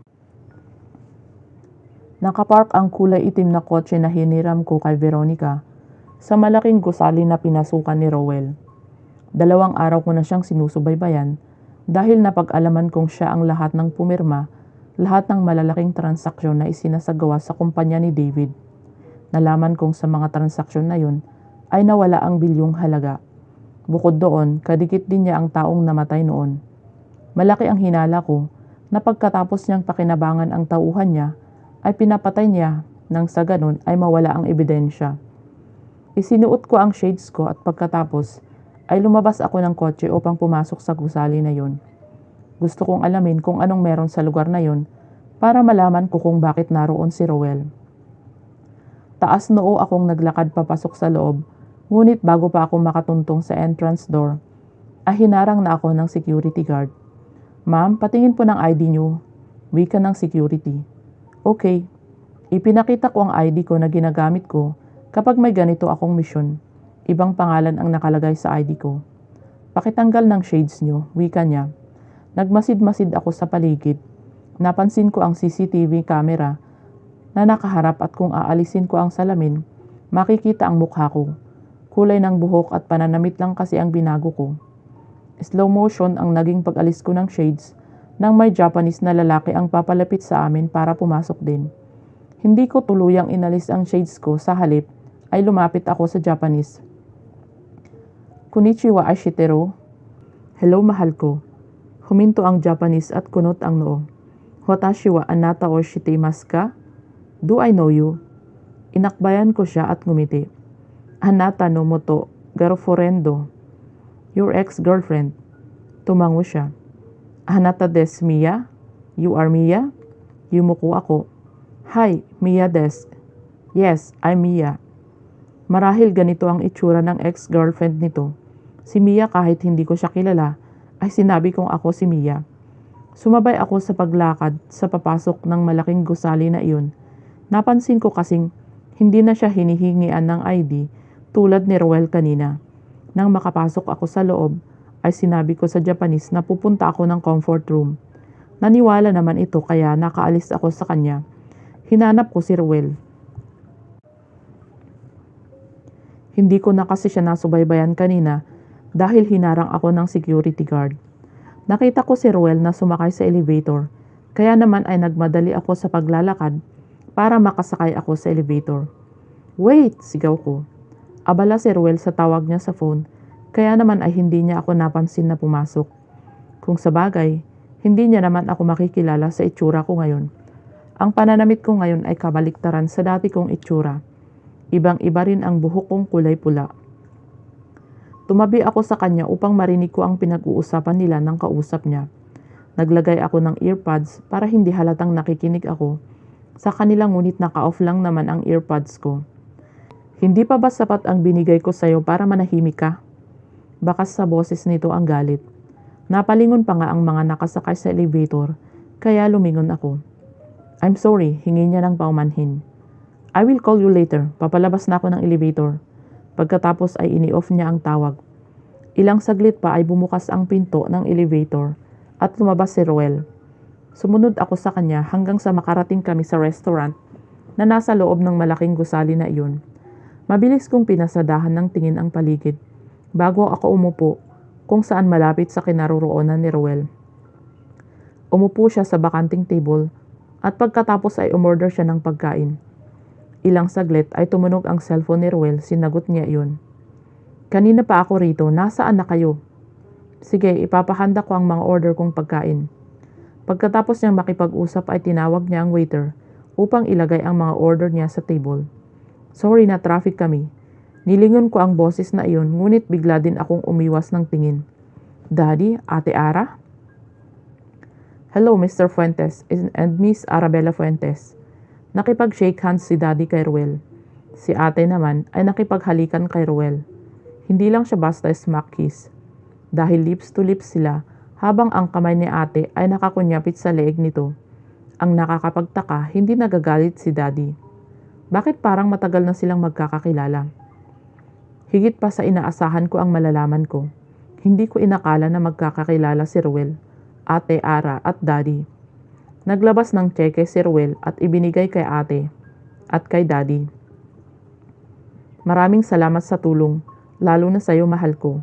Nakapark ang kulay itim na kotse na hiniram ko kay Veronica sa malaking gusali na pinasukan ni Rowell. 2 araw ko na siyang sinusubaybayan dahil napag-alaman kong siya ang lahat ng pumirma, lahat ng malalaking transaksyon na isinasagawa sa kumpanya ni David. Nalaman kong sa mga transaksyon na yun ay nawala ang bilyong halaga. Bukod doon, kadikit din niya ang taong namatay noon. Malaki ang hinala ko na pagkatapos niyang pakinabangan ang tauhan niya, ay pinapatay niya nang sa ganun ay mawala ang ebidensya. Isinuot ko ang shades ko at pagkatapos ay lumabas ako ng kotse upang pumasok sa gusali na yon. Gusto kong alamin kung anong meron sa lugar na yon para malaman ko kung bakit naroon si Roel. Taas noo akong naglakad papasok sa loob, ngunit bago pa ako makatuntong sa entrance door, hinarang na ako ng security guard. Ma'am, patingin po ng ID niyo. Wika ng security. Okay. Ipinakita ko ang ID ko na ginagamit ko kapag may ganito akong misyon. Ibang pangalan ang nakalagay sa ID ko. Pakitanggal ng shades niyo, wika niya. Nagmasid-masid ako sa paligid. Napansin ko ang CCTV camera na nakaharap at kung aalisin ko ang salamin, makikita ang mukha ko. Kulay ng buhok at pananamit lang kasi ang binago ko. Slow motion ang naging pag-alis ko ng shades nang may Japanese na lalaki ang papalapit sa amin para pumasok din. Hindi ko tuluyang inalis ang shades ko, sa halip ay lumapit ako sa Japanese. Konnichiwa Ashitero. Hello mahal ko. Huminto ang Japanese at kunot ang noo. Watashi wa anata o shiteimasu ka? Do I know you? Inakbayan ko siya at ngumiti. Anata no moto girlfriendo. Your ex-girlfriend. Tumango siya. Anata des Mia? You are Mia? Yumuko ako. Hi, Mia des. Yes, I'm Mia. Marahil ganito ang itsura ng ex-girlfriend nito. Si Mia kahit hindi ko siya kilala, ay sinabi kong ako si Mia. Sumabay ako sa paglakad sa papasok ng malaking gusali na iyon. Napansin ko kasing hindi na siya hinihingian ng ID tulad ni Roel kanina. Nang makapasok ako sa loob, ay sinabi ko sa Japanese na pupunta ako ng comfort room. Naniwala naman ito kaya nakaalis ako sa kanya. Hinanap ko si Roel. Hindi ko na kasi siya nasubaybayan kanina dahil hinarang ako ng security guard. Nakita ko si Roel na sumakay sa elevator, kaya naman ay nagmadali ako sa paglalakad para makasakay ako sa elevator. Wait! Sigaw ko. Abala si Roel sa tawag niya sa phone, kaya naman ay hindi niya ako napansin na pumasok. Kung sa bagay, hindi niya naman ako makikilala sa itsura ko ngayon. Ang pananamit ko ngayon ay kabaliktaran sa dati kong itsura. Ibang-iba rin ang buhok kong kulay pula. Tumabi ako sa kanya upang marinig ko ang pinag-uusapan nila ng kausap niya. Naglagay ako ng earpods para hindi halatang nakikinig ako sa kanila, ngunit naka-off lang naman ang earpods ko. Hindi pa ba sapat ang binigay ko sa'yo para manahimik ka? Bakas sa boses nito ang galit. Napalingon pa nga ang mga nakasakay sa elevator, kaya lumingon ako. I'm sorry, hingi niya ng paumanhin. I will call you later, papalabas na ako ng elevator. Pagkatapos ay ini-off niya ang tawag. Ilang saglit pa ay bumukas ang pinto ng elevator at lumabas si Roel. Sumunod ako sa kanya hanggang sa makarating kami sa restaurant na nasa loob ng malaking gusali na iyon. Mabilis kong pinasadahan ng tingin ang paligid bago ako umupo kung saan malapit sa kinaroroonan ni Roel. Umupo siya sa bakanting table at pagkatapos ay umorder siya ng pagkain. Ilang saglit ay tumunog ang cellphone ni Roel, sinagot niya iyon. Kanina pa ako rito, nasaan na kayo? Sige, ipapahanda ko ang mga order kong pagkain. Pagkatapos niyang makipag-usap ay tinawag niya ang waiter upang ilagay ang mga order niya sa table. Sorry na traffic kami. Nilingon ko ang boses na iyon, ngunit bigla din akong umiwas ng tingin. Daddy, Ate Ara? Hello, Mr. Fuentes and Miss Arabella Fuentes. Nakipag-shake hands si Daddy kay Roel. Si ate naman ay nakipaghalikan kay Roel. Hindi lang siya basta smack kiss. Dahil lips to lips sila habang ang kamay ni ate ay nakakunyapit sa leeg nito. Ang nakakapagtaka, hindi nagagalit si Daddy. Bakit parang matagal na silang magkakakilala? Higit pa sa inaasahan ko ang malalaman ko. Hindi ko inakala na magkakakilala si Roel, Ate Ara at Daddy. Naglabas ng tseke si Roel at ibinigay kay ate at kay Daddy. Maraming salamat sa tulong, lalo na sa'yo mahal ko.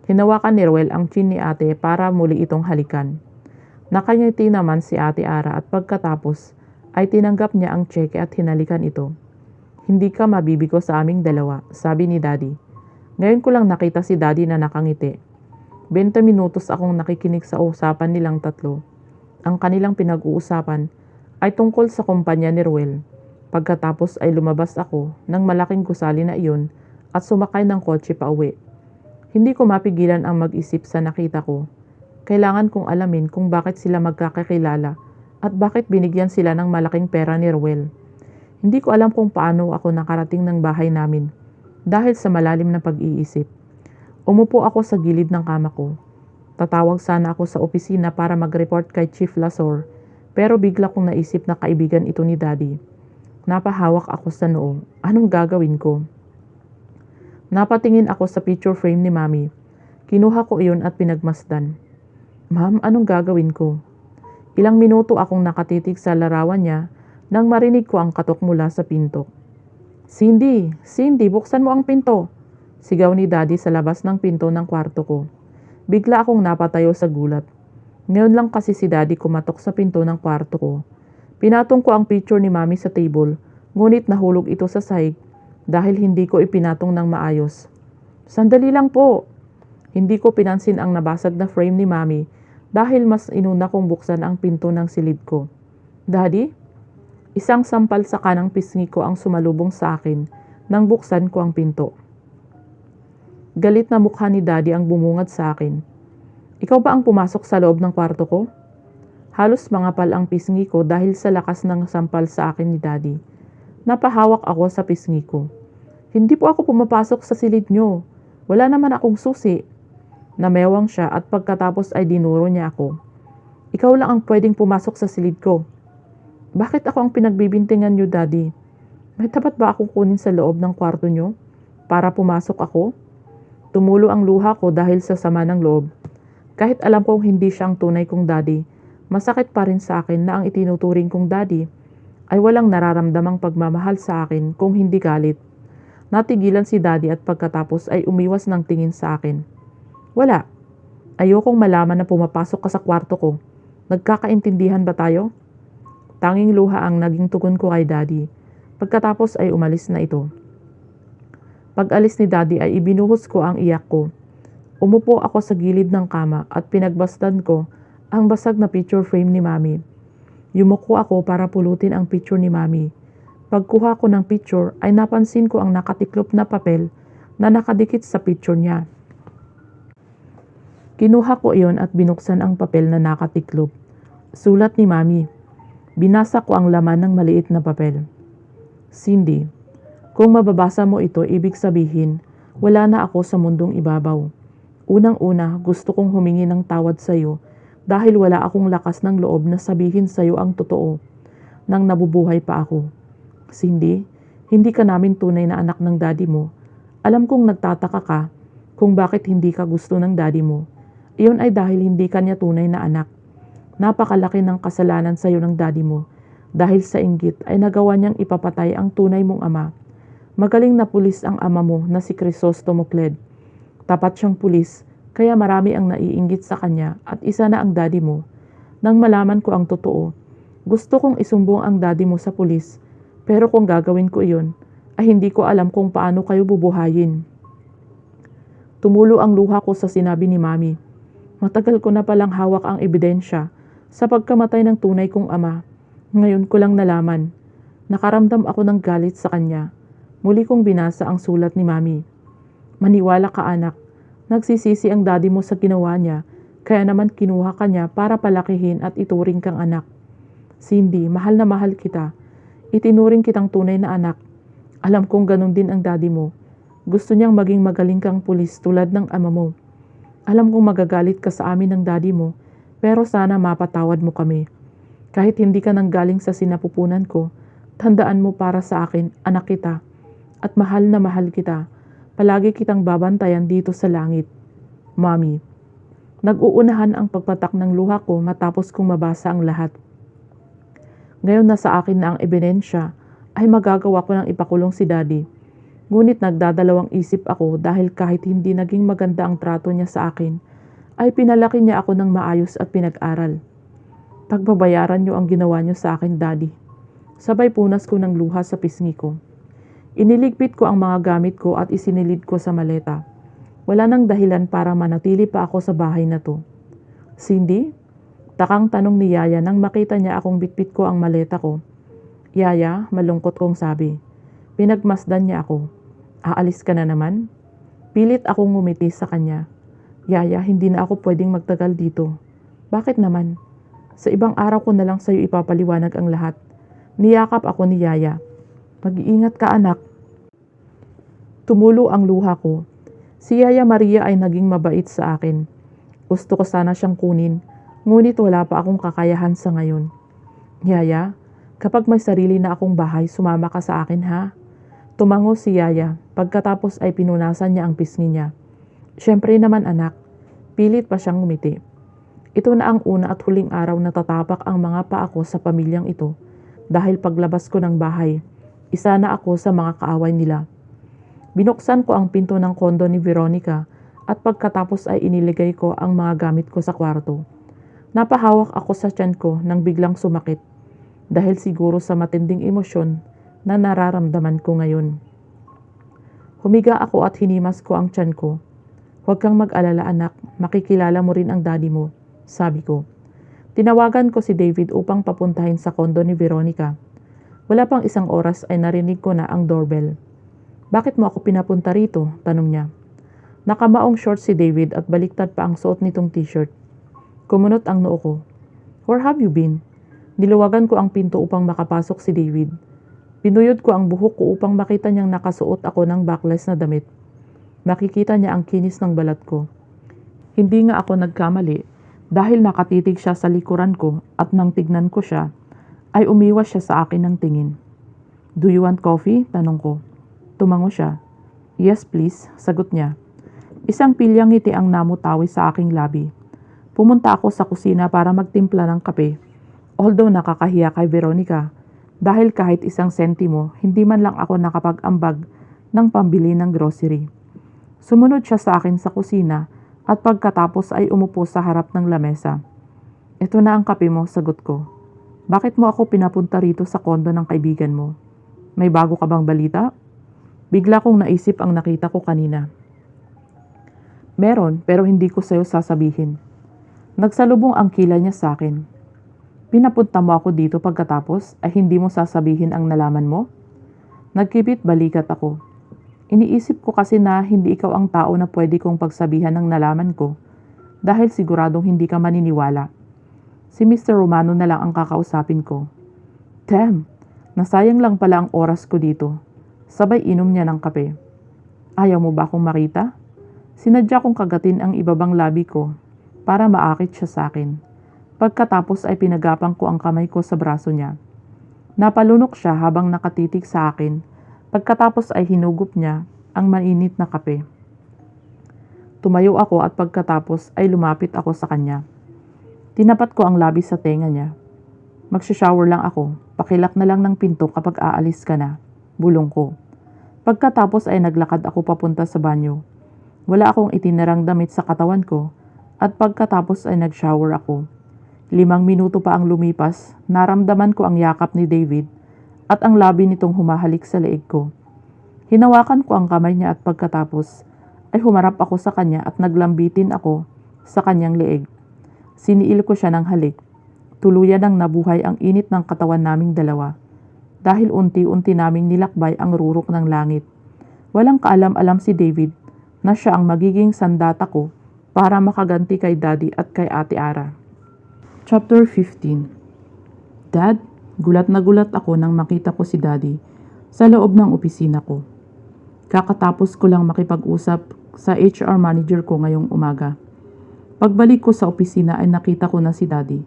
Hinawakan ni Roel ang chin ni ate para muli itong halikan. Nakangiti naman si Ate Ara at pagkatapos ay tinanggap niya ang tseke at hinalikan ito. Hindi ka mabibigo sa aming dalawa, sabi ni Daddy. Ngayon ko lang nakita si Daddy na nakangiti. 20 minutos akong nakikinig sa usapan nilang tatlo. Ang kanilang pinag-uusapan ay tungkol sa kumpanya ni Roel. Pagkatapos ay lumabas ako ng malaking gusali na iyon at sumakay ng kotse pa uwi. Hindi ko mapigilan ang mag-isip sa nakita ko. Kailangan kong alamin kung bakit sila magkakakilala At bakit binigyan sila ng malaking pera ni Ruel? Hindi ko alam kung paano ako nakarating ng bahay namin dahil sa malalim na pag-iisip. Umupo ako sa gilid ng kama ko. Tatawag sana ako sa opisina para mag-report kay Chief Lasor, pero bigla kong naisip na kaibigan ito ni Daddy. Napahawak ako sa noo. Anong gagawin ko? Napatingin ako sa picture frame ni Mami. Kinuha ko iyon at pinagmasdan. Ma'am, anong gagawin ko? Ilang minuto akong nakatitig sa larawan niya nang marinig ko ang katok mula sa pinto. Cindy, buksan mo ang pinto! Sigaw ni Daddy sa labas ng pinto ng kwarto ko. Bigla akong napatayo sa gulat. Ngayon lang kasi si Daddy kumatok sa pinto ng kwarto ko. Pinatong ko ang picture ni Mami sa table, ngunit nahulog ito sa sahig dahil hindi ko ipinatong ng maayos. Sandali lang po! Hindi ko pinansin ang nabasag na frame ni Mami dahil mas inuna kong buksan ang pinto ng silid ko. Daddy? Isang sampal sa kanang pisngi ko ang sumalubong sa akin nang buksan ko ang pinto. Galit na mukha ni Daddy ang bumungad sa akin. Ikaw ba ang pumasok sa loob ng kwarto ko? Halos mangapal ang pisngi ko dahil sa lakas ng sampal sa akin ni Daddy. Napahawak ako sa pisngi ko. Hindi po ako pumapasok sa silid nyo. Wala naman akong susi. Namewang siya at pagkatapos ay dinuro niya ako. Ikaw lang ang pwedeng pumasok sa silid ko. Bakit ako ang pinagbibintingan niyo, Daddy? May tapat ba akong kunin sa loob ng kwarto niyo para pumasok ako? Tumulo ang luha ko dahil sa sama ng loob. Kahit alam kong hindi siyang tunay kong Daddy, masakit pa rin sa akin na ang itinuturing kong Daddy ay walang nararamdamang pagmamahal sa akin kung hindi galit. Natigilan si Daddy at pagkatapos ay umiwas ng tingin sa akin. Wala. Ayokong malaman na pumapasok ka sa kwarto ko. Nagkakaintindihan ba tayo? Tanging luha ang naging tugon ko kay Daddy. Pagkatapos ay umalis na ito. Pag-alis ni Daddy ay ibinuhos ko ang iyak ko. Umupo ako sa gilid ng kama at pinagbasdan ko ang basag na picture frame ni Mami. Yumuko ako para pulutin ang picture ni Mami. Pagkuha ko ng picture ay napansin ko ang nakatiklop na papel na nakadikit sa picture niya. Kinuha ko iyon at binuksan ang papel na nakatiklop. Sulat ni Mami. Binasa ko ang laman ng maliit na papel. Cindy, kung mababasa mo ito, ibig sabihin, wala na ako sa mundong ibabaw. Unang-una, gusto kong humingi ng tawad sa iyo dahil wala akong lakas ng loob na sabihin sa iyo ang totoo nang nabubuhay pa ako. Cindy, hindi ka namin tunay na anak ng Daddy mo. Alam kong nagtataka ka kung bakit hindi ka gusto ng Daddy mo. Iyon ay dahil hindi ka niya tunay na anak. Napakalaki ng kasalanan sa iyo ng Daddy mo. Dahil sa inggit ay nagawa niyang ipapatay ang tunay mong ama. Magaling na pulis ang ama mo na si Crisostomo Cled. Tapat siyang pulis, kaya marami ang naiinggit sa kanya at isa na ang Daddy mo. Nang malaman ko ang totoo, gusto kong isumbong ang Daddy mo sa pulis. Pero kung gagawin ko iyon, ay hindi ko alam kung paano kayo bubuhayin. Tumulo ang luha ko sa sinabi ni Mami. Matagal ko na palang hawak ang ebidensya sa pagkamatay ng tunay kong ama. Ngayon ko lang nalaman. Nakaramdam ako ng galit sa kanya. Muli kong binasa ang sulat ni Mami. Maniwala ka anak. Nagsisisi ang Daddy mo sa ginawa niya, kaya naman kinuha ka niya para palakihin at ituring kang anak. Cindy, mahal na mahal kita. Itinuring kitang tunay na anak. Alam kong ganun din ang Daddy mo. Gusto niyang maging magaling kang pulis tulad ng ama mo. Alam kong magagalit ka sa amin ng Daddy mo, pero sana mapatawad mo kami. Kahit hindi ka nanggaling sa sinapupunan ko, tandaan mo para sa akin, anak kita. At mahal na mahal kita. Palagi kitang babantayan dito sa langit. Mommy. Nag-uunahan ang pagpatak ng luha ko matapos kong mabasa ang lahat. Ngayon na sa akin na ang ebidensya, ay magagawa ko ng ipakulong si Daddy. Ngunit nagdadalawang isip ako dahil kahit hindi naging maganda ang trato niya sa akin, ay pinalaki niya ako ng maayos at pinag-aral. Pagbabayaran niyo ang ginawa niyo sa akin, Daddy. Sabay punas ko ng luha sa pisngi ko. Iniligpit ko ang mga gamit ko at isinilid ko sa maleta. Wala nang dahilan para manatili pa ako sa bahay na to. Cindy? Takang tanong ni Yaya nang makita niya akong bitbit ko ang maleta ko. Yaya, malungkot kong sabi. Pinagmasdan niya ako. Aalis ka na naman? Pilit akong ngumiti sa kanya. Yaya, hindi na ako pwedeng magtagal dito. Bakit naman? Sa ibang araw ko na lang sa'yo ipapaliwanag ang lahat. Niyakap ako ni Yaya. Mag-iingat ka anak. Tumulo ang luha ko. Si Yaya Maria ay naging mabait sa akin. Gusto ko sana siyang kunin, ngunit wala pa akong kakayahan sa ngayon. Yaya, kapag may sarili na akong bahay, sumama ka sa akin ha? Tumango si Yaya, pagkatapos ay pinunasan niya ang pisngi niya. Siyempre naman anak, pilit pa siyang ngumiti. Ito na ang una at huling araw na tatapak ang mga paa ko sa pamilyang ito dahil paglabas ko ng bahay, isa na ako sa mga kaaway nila. Binuksan ko ang pinto ng kondo ni Veronica at pagkatapos ay iniligay ko ang mga gamit ko sa kwarto. Napahawak ako sa tiyan ko nang biglang sumakit dahil siguro sa matinding emosyon na nararamdaman ko ngayon. Humiga ako at hinimas ko ang tiyan ko. Huwag kang mag-alala anak, makikilala mo rin ang daddy mo, sabi ko. Tinawagan ko si David upang papuntahin sa kondo ni Veronica. Wala pang isang oras ay narinig ko na ang doorbell. Bakit mo ako pinapunta rito? Tanong niya. Nakamaong short si David at baliktad pa ang suot nitong t-shirt. Kumunot ang noo ko. Where have you been? Niluwagan ko ang pinto upang makapasok si David. Pinuyod ko ang buhok ko upang makita niyang nakasuot ako ng backless na damit. Makikita niya ang kinis ng balat ko. Hindi nga ako nagkamali dahil nakatitig siya sa likuran ko at nang tignan ko siya, ay umiwas siya sa akin ng tingin. Do you want coffee? Tanong ko. Tumango siya. Yes please, sagot niya. Isang pilyang ngiti ang namutawi sa aking labi. Pumunta ako sa kusina para magtimpla ng kape. Although nakakahiya kay Veronica, dahil kahit isang sentimo, hindi man lang ako nakapag-ambag ng pambili ng grocery. Sumunod siya sa akin sa kusina at pagkatapos ay umupo sa harap ng lamesa. Ito na ang kape mo, sagot ko. Bakit mo ako pinapunta rito sa kondo ng kaibigan mo? May bago ka bang balita? Bigla kong naisip ang nakita ko kanina. Meron, pero hindi ko sa'yo sasabihin. Nagsalubong ang kilay niya sa akin. Pinapunta mo ako dito pagkatapos ay hindi mo sasabihin ang nalaman mo? Nagkipit balikat ako. Iniisip ko kasi na hindi ikaw ang tao na pwede kong pagsabihan ng nalaman ko dahil siguradong hindi ka maniniwala. Si Mr. Romano na lang ang kakausapin ko. Damn, nasayang lang pala ang oras ko dito. Sabay inom niya ng kape. Ayaw mo ba akong makita? Sinadya kong kagatin ang ibabang labi ko para maakit siya sa akin. Pagkatapos ay pinagapang ko ang kamay ko sa braso niya. Napalunok siya habang nakatitig sa akin. Pagkatapos ay hinugup niya ang mainit na kape. Tumayo ako at pagkatapos ay lumapit ako sa kanya. Tinapat ko ang labi sa tenga niya. Magsha-shower lang ako, pakilak na lang ng pinto kapag aalis ka na, bulong ko. Pagkatapos ay naglakad ako papunta sa banyo. Wala akong itinarang damit sa katawan ko at pagkatapos ay nag-shower ako. 5 minuto pa ang lumipas, naramdaman ko ang yakap ni David at ang labi nitong humahalik sa leeg ko. Hinawakan ko ang kamay niya at pagkatapos ay humarap ako sa kanya at naglambitin ako sa kanyang leeg. Siniil ko siya ng halik. Tuluyan nang nabuhay ang init ng katawan naming dalawa dahil unti-unti naming nilakbay ang rurok ng langit. Walang kaalam-alam si David na siya ang magiging sandata ko para makaganti kay Daddy at kay Ate Ara. Chapter 15. Dad, gulat na gulat ako nang makita ko si Daddy sa loob ng opisina ko. Kakatapos ko lang makipag-usap sa HR manager ko ngayong umaga. Pagbalik ko sa opisina ay nakita ko na si Daddy.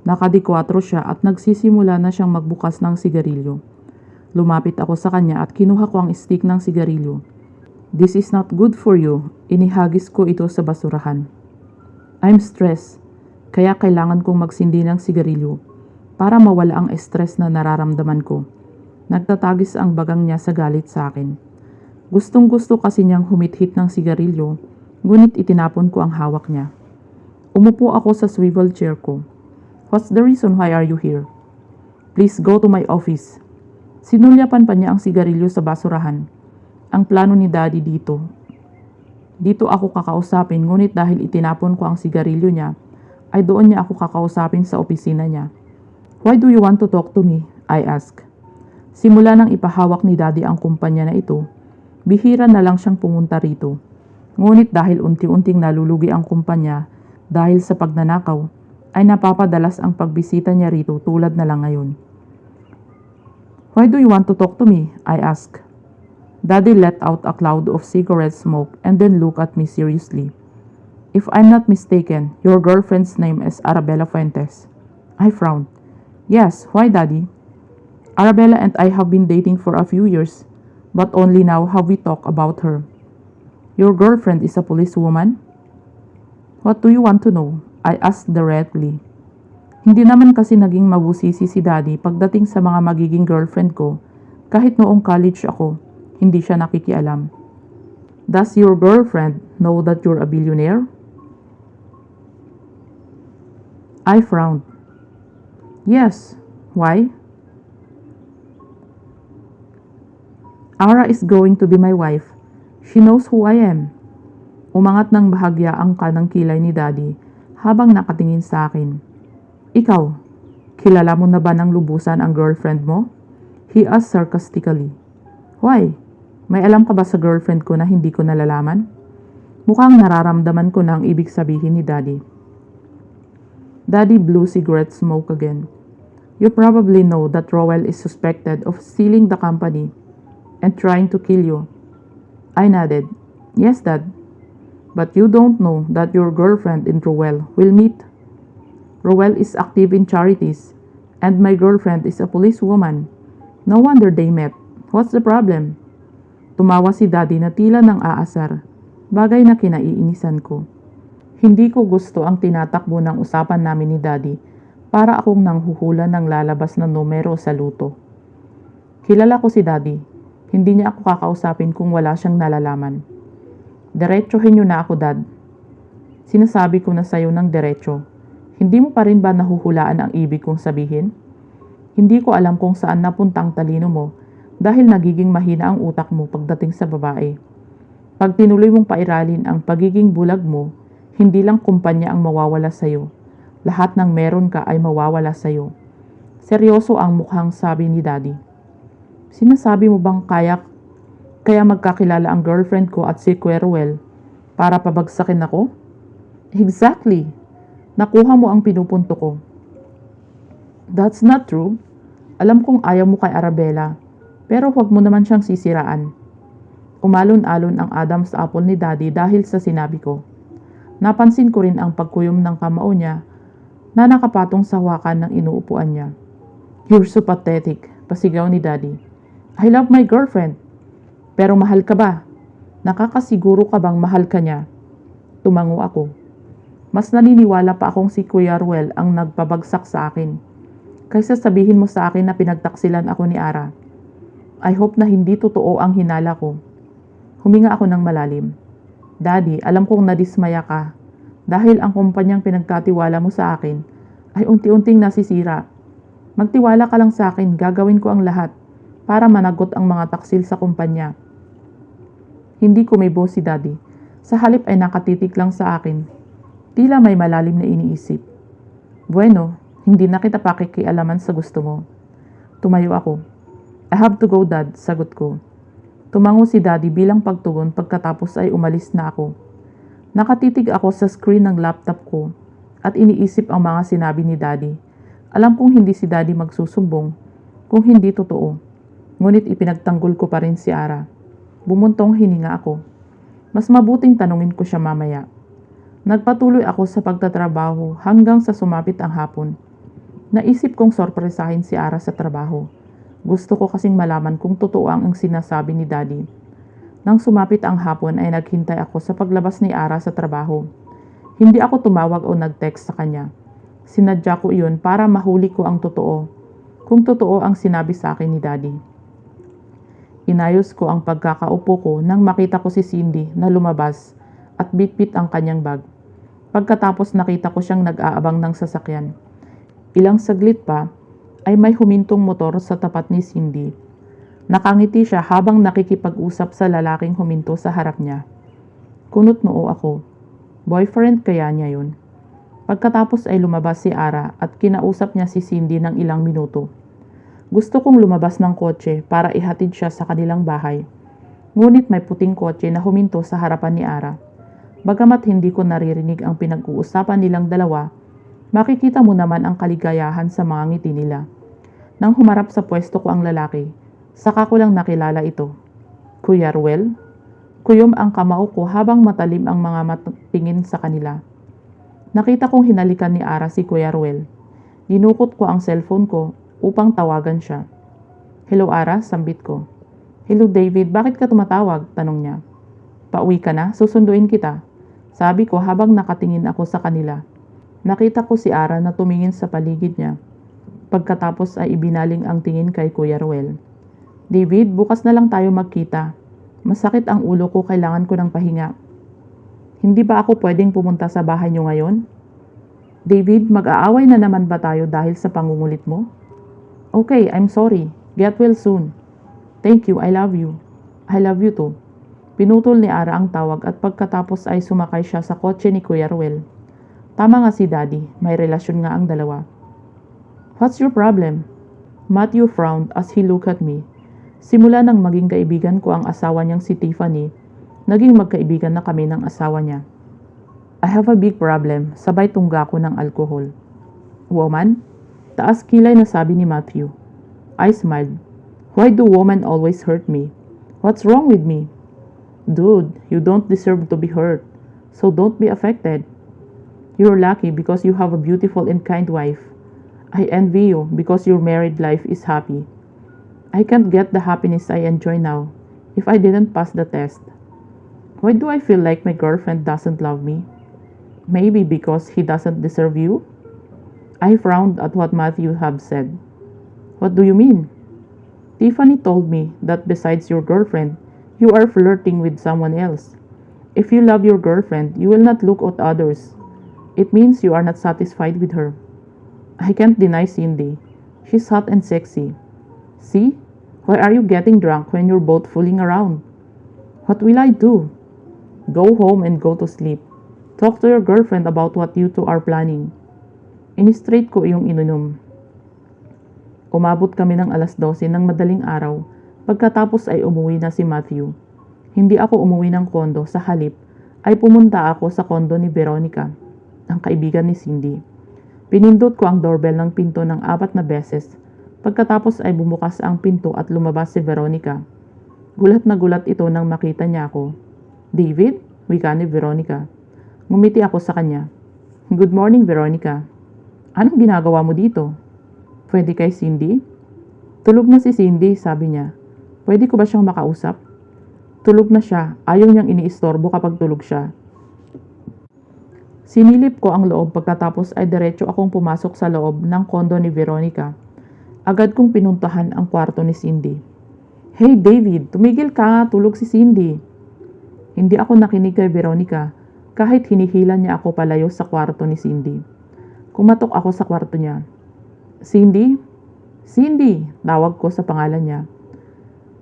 Nakadikwatro siya at nagsisimula na siyang magbukas ng sigarilyo. Lumapit ako sa kanya at kinuha ko ang stick ng sigarilyo. This is not good for you. Inihagis ko ito sa basurahan. I'm stressed, kaya kailangan kong magsindi ng sigarilyo para mawala ang stress na nararamdaman ko. Nagtatagis ang bagang niya sa galit sa akin. Gustong-gusto kasi niyang humithit ng sigarilyo, ngunit itinapon ko ang hawak niya. Umupo ako sa swivel chair ko. What's the reason why are you here? Please go to my office. Sinulyapan pa niya ang sigarilyo sa basurahan. Ang plano ni Daddy dito. Dito ako kakausapin, ngunit dahil itinapon ko ang sigarilyo niya, ay doon niya ako kakausapin sa opisina niya. Why do you want to talk to me? I ask. Simula nang ipahawak ni Daddy ang kumpanya na ito, bihira na lang siyang pumunta rito. Ngunit dahil unti-unting nalulugi ang kumpanya dahil sa pagnanakaw, ay napapadalas ang pagbisita niya rito tulad na lang ngayon. Why do you want to talk to me? I asked. Daddy let out a cloud of cigarette smoke and then looked at me seriously. If I'm not mistaken, your girlfriend's name is Arabella Fuentes. I frowned. Yes, why Daddy? Arabella and I have been dating for a few years, but only now have we talked about her. Your girlfriend is a policewoman? What do you want to know? I asked directly. Hindi naman kasi naging mabusisi si Daddy pagdating sa mga magiging girlfriend ko. Kahit noong college ako, hindi siya nakikialam. Does your girlfriend know that you're a billionaire? I frowned. Yes. Why? Ara is going to be my wife. She knows who I am. Umangat ng bahagya ang kanang kilay ni Daddy habang nakatingin sa akin. Ikaw, kilala mo na ba ng lubusan ang girlfriend mo? He asked sarcastically. Why? May alam ka ba sa girlfriend ko na hindi ko nalalaman? Mukhang nararamdaman ko na ang ibig sabihin ni Daddy. Daddy blew cigarette smoke again. You probably know that Rowell is suspected of stealing the company and trying to kill you. I nodded. Yes, Dad. But you don't know that your girlfriend and Rowell will meet. Rowell is active in charities, and my girlfriend is a policewoman. No wonder they met. What's the problem? Tumawa si Daddy na tila ng aasar, bagay na kinaiinisan ko. Hindi ko gusto ang tinatakbo ng usapan namin ni Daddy para akong nanghuhula ng lalabas na numero sa luto. Kilala ko si Daddy. Hindi niya ako kakausapin kung wala siyang nalalaman. Diretsohin niyo na ako, Dad. Sinasabi ko na sa'yo ng diretso. Hindi mo pa rin ba nahuhulaan ang ibig kong sabihin? Hindi ko alam kung saan napuntang talino mo dahil nagiging mahina ang utak mo pagdating sa babae. Pag tinuloy mong pairalin ang pagiging bulag mo, hindi lang kumpanya ang mawawala sa'yo. Lahat ng meron ka ay mawawala sa'yo. Seryoso ang mukhang sabi ni Daddy. Sinasabi mo bang kaya magkakilala ang girlfriend ko at si Kuya Rowell para pabagsakin ako? Exactly. Nakuha mo ang pinupunto ko. That's not true. Alam kong ayaw mo kay Arabella, pero huwag mo naman siyang sisiraan. Umalon-alon ang Adam's apple ni Daddy dahil sa sinabi ko. Napansin ko rin ang pagkuyom ng kamao niya na nakapatong sa hawakan ng inuupuan niya. You're so pathetic, pasigaw ni Daddy. I love my girlfriend. Pero mahal ka ba? Nakakasiguro ka bang mahal ka niya? Tumango ako. Mas naniniwala pa akong si Kuya Rowell ang nagpabagsak sa akin. Kaysa sabihin mo sa akin na pinagtaksilan ako ni Ara. I hope na hindi totoo ang hinala ko. Huminga ako ng malalim. Daddy, alam kong nadismaya ka. Dahil ang kumpanyang pinagkatiwala mo sa akin ay unti-unting nasisira. Magtiwala ka lang sa akin, gagawin ko ang lahat para managot ang mga taksil sa kumpanya. Hindi kumibo si Daddy. Sa halip ay nakatitik lang sa akin. Tila may malalim na iniisip. Bueno, hindi na kita pakikialaman sa gusto mo. Tumayo ako. I have to go, Dad, sagot ko. Tumango si Daddy bilang pagtugon pagkatapos ay umalis na ako. Nakatitig ako sa screen ng laptop ko at iniisip ang mga sinabi ni Daddy. Alam kong hindi si Daddy magsusumbong kung hindi totoo. Ngunit ipinagtanggol ko pa rin si Ara. Bumuntong hininga ako. Mas mabuting tanungin ko siya mamaya. Nagpatuloy ako sa pagtatrabaho hanggang sa sumapit ang hapon. Naisip kong sorpresahin si Ara sa trabaho. Gusto ko kasing malaman kung totoo ang sinasabi ni Daddy. Nang sumapit ang hapon ay naghintay ako sa paglabas ni Ara sa trabaho. Hindi ako tumawag o nag-text sa kanya. Sinadya ko iyon para mahuli ko ang totoo. Kung totoo ang sinabi sa akin ni Daddy. Inayos ko ang pagkakaupo ko nang makita ko si Cindy na lumabas at bitbit ang kanyang bag. Pagkatapos nakita ko siyang nag-aabang ng sasakyan. Ilang saglit pa ay may humintong motor sa tapat ni Cindy. Nakangiti siya habang nakikipag-usap sa lalaking huminto sa harap niya. Kunot noo ako. Boyfriend kaya niya yun? Pagkatapos ay lumabas si Ara at kinausap niya si Cindy ng ilang minuto. Gusto kong lumabas ng kotse para ihatid siya sa kanilang bahay. Ngunit may puting kotse na huminto sa harapan ni Ara. Bagamat hindi ko naririnig ang pinag-uusapan nilang dalawa, Makikita mo naman ang kaligayahan sa mga ngiti nila. Nang humarap sa pwesto ko ang lalaki, saka ko lang nakilala ito. Kuya Ruel? Kuyom ang kamao ko habang matalim ang mga tingin sa kanila. Nakita kong hinalikan ni Ara si Kuya Ruel. Dinukot ko ang cellphone ko upang tawagan siya. Hello Ara, sambit ko. Hello David, bakit ka tumatawag? Tanong niya. Pauwi ka na? Susunduin kita. Sabi ko habang nakatingin ako sa kanila. Nakita ko si Ara na tumingin sa paligid niya. Pagkatapos ay ibinaling ang tingin kay Kuya Ruel. David, bukas na lang tayo magkita. Masakit ang ulo ko, kailangan ko ng pahinga. Hindi ba ako pwedeng pumunta sa bahay niyo ngayon? David, mag-aaway na naman ba tayo dahil sa pangungulit mo? Okay, I'm sorry. Get well soon. Thank you, I love you. I love you too. Pinutol ni Ara ang tawag at pagkatapos ay sumakay siya sa kotse ni Kuya Ruel. Tama nga si Daddy, may relasyon nga ang dalawa. What's your problem? Matthew frowned as he looked at me. Simula nang maging kaibigan ko ang asawa niyang si Tiffany, naging magkaibigan na kami ng asawa niya. I have a big problem, sabay tungga ko ng alkohol. Woman? Taas kilay na sabi ni Matthew. I smiled. Why do women always hurt me? What's wrong with me? Dude, you don't deserve to be hurt, so don't be affected. You're lucky because you have a beautiful and kind wife. I envy you because your married life is happy. I can't get the happiness I enjoy now if I didn't pass the test. Why do I feel like my girlfriend doesn't love me? Maybe because he doesn't deserve you? I frowned at what Matthew had said. What do you mean? Tiffany told me that besides your girlfriend, you are flirting with someone else. If you love your girlfriend, you will not look at others. It means you are not satisfied with her. I can't deny Cindy. She's hot and sexy. See? Why are you getting drunk when you're both fooling around? What will I do? Go home and go to sleep. Talk to your girlfriend about what you two are planning. In-straight ko yung ininom. Umabot kami ng alas 12 ng madaling araw. Pagkatapos ay umuwi na si Matthew. Hindi ako umuwi ng kondo, sa halip ay pumunta ako sa kondo ni Veronica, ang kaibigan ni Cindy. Pinindot ko ang doorbell ng pinto ng 4 na beses. Pagkatapos ay bumukas ang pinto at lumabas si Veronica. Gulat na gulat ito nang makita niya ako. David? Wika ni Veronica. Ngumiti ako sa kanya. Good morning, Veronica. Anong ginagawa mo dito? Pwede kay Cindy? Tulog na si Cindy, sabi niya. Pwede ko ba siyang makausap? Tulog na siya, ayaw niyang iniistorbo kapag tulog siya. Sinilip ko ang loob pagkatapos ay diretso akong pumasok sa loob ng kondo ni Veronica. Agad kong pinuntahan ang kwarto ni Cindy. Hey David, tumigil ka, tulog si Cindy. Hindi ako nakinig kay Veronica kahit hinihila niya ako palayo sa kwarto ni Cindy. Kumatok ako sa kwarto niya. Cindy? Cindy, tawag ko sa pangalan niya.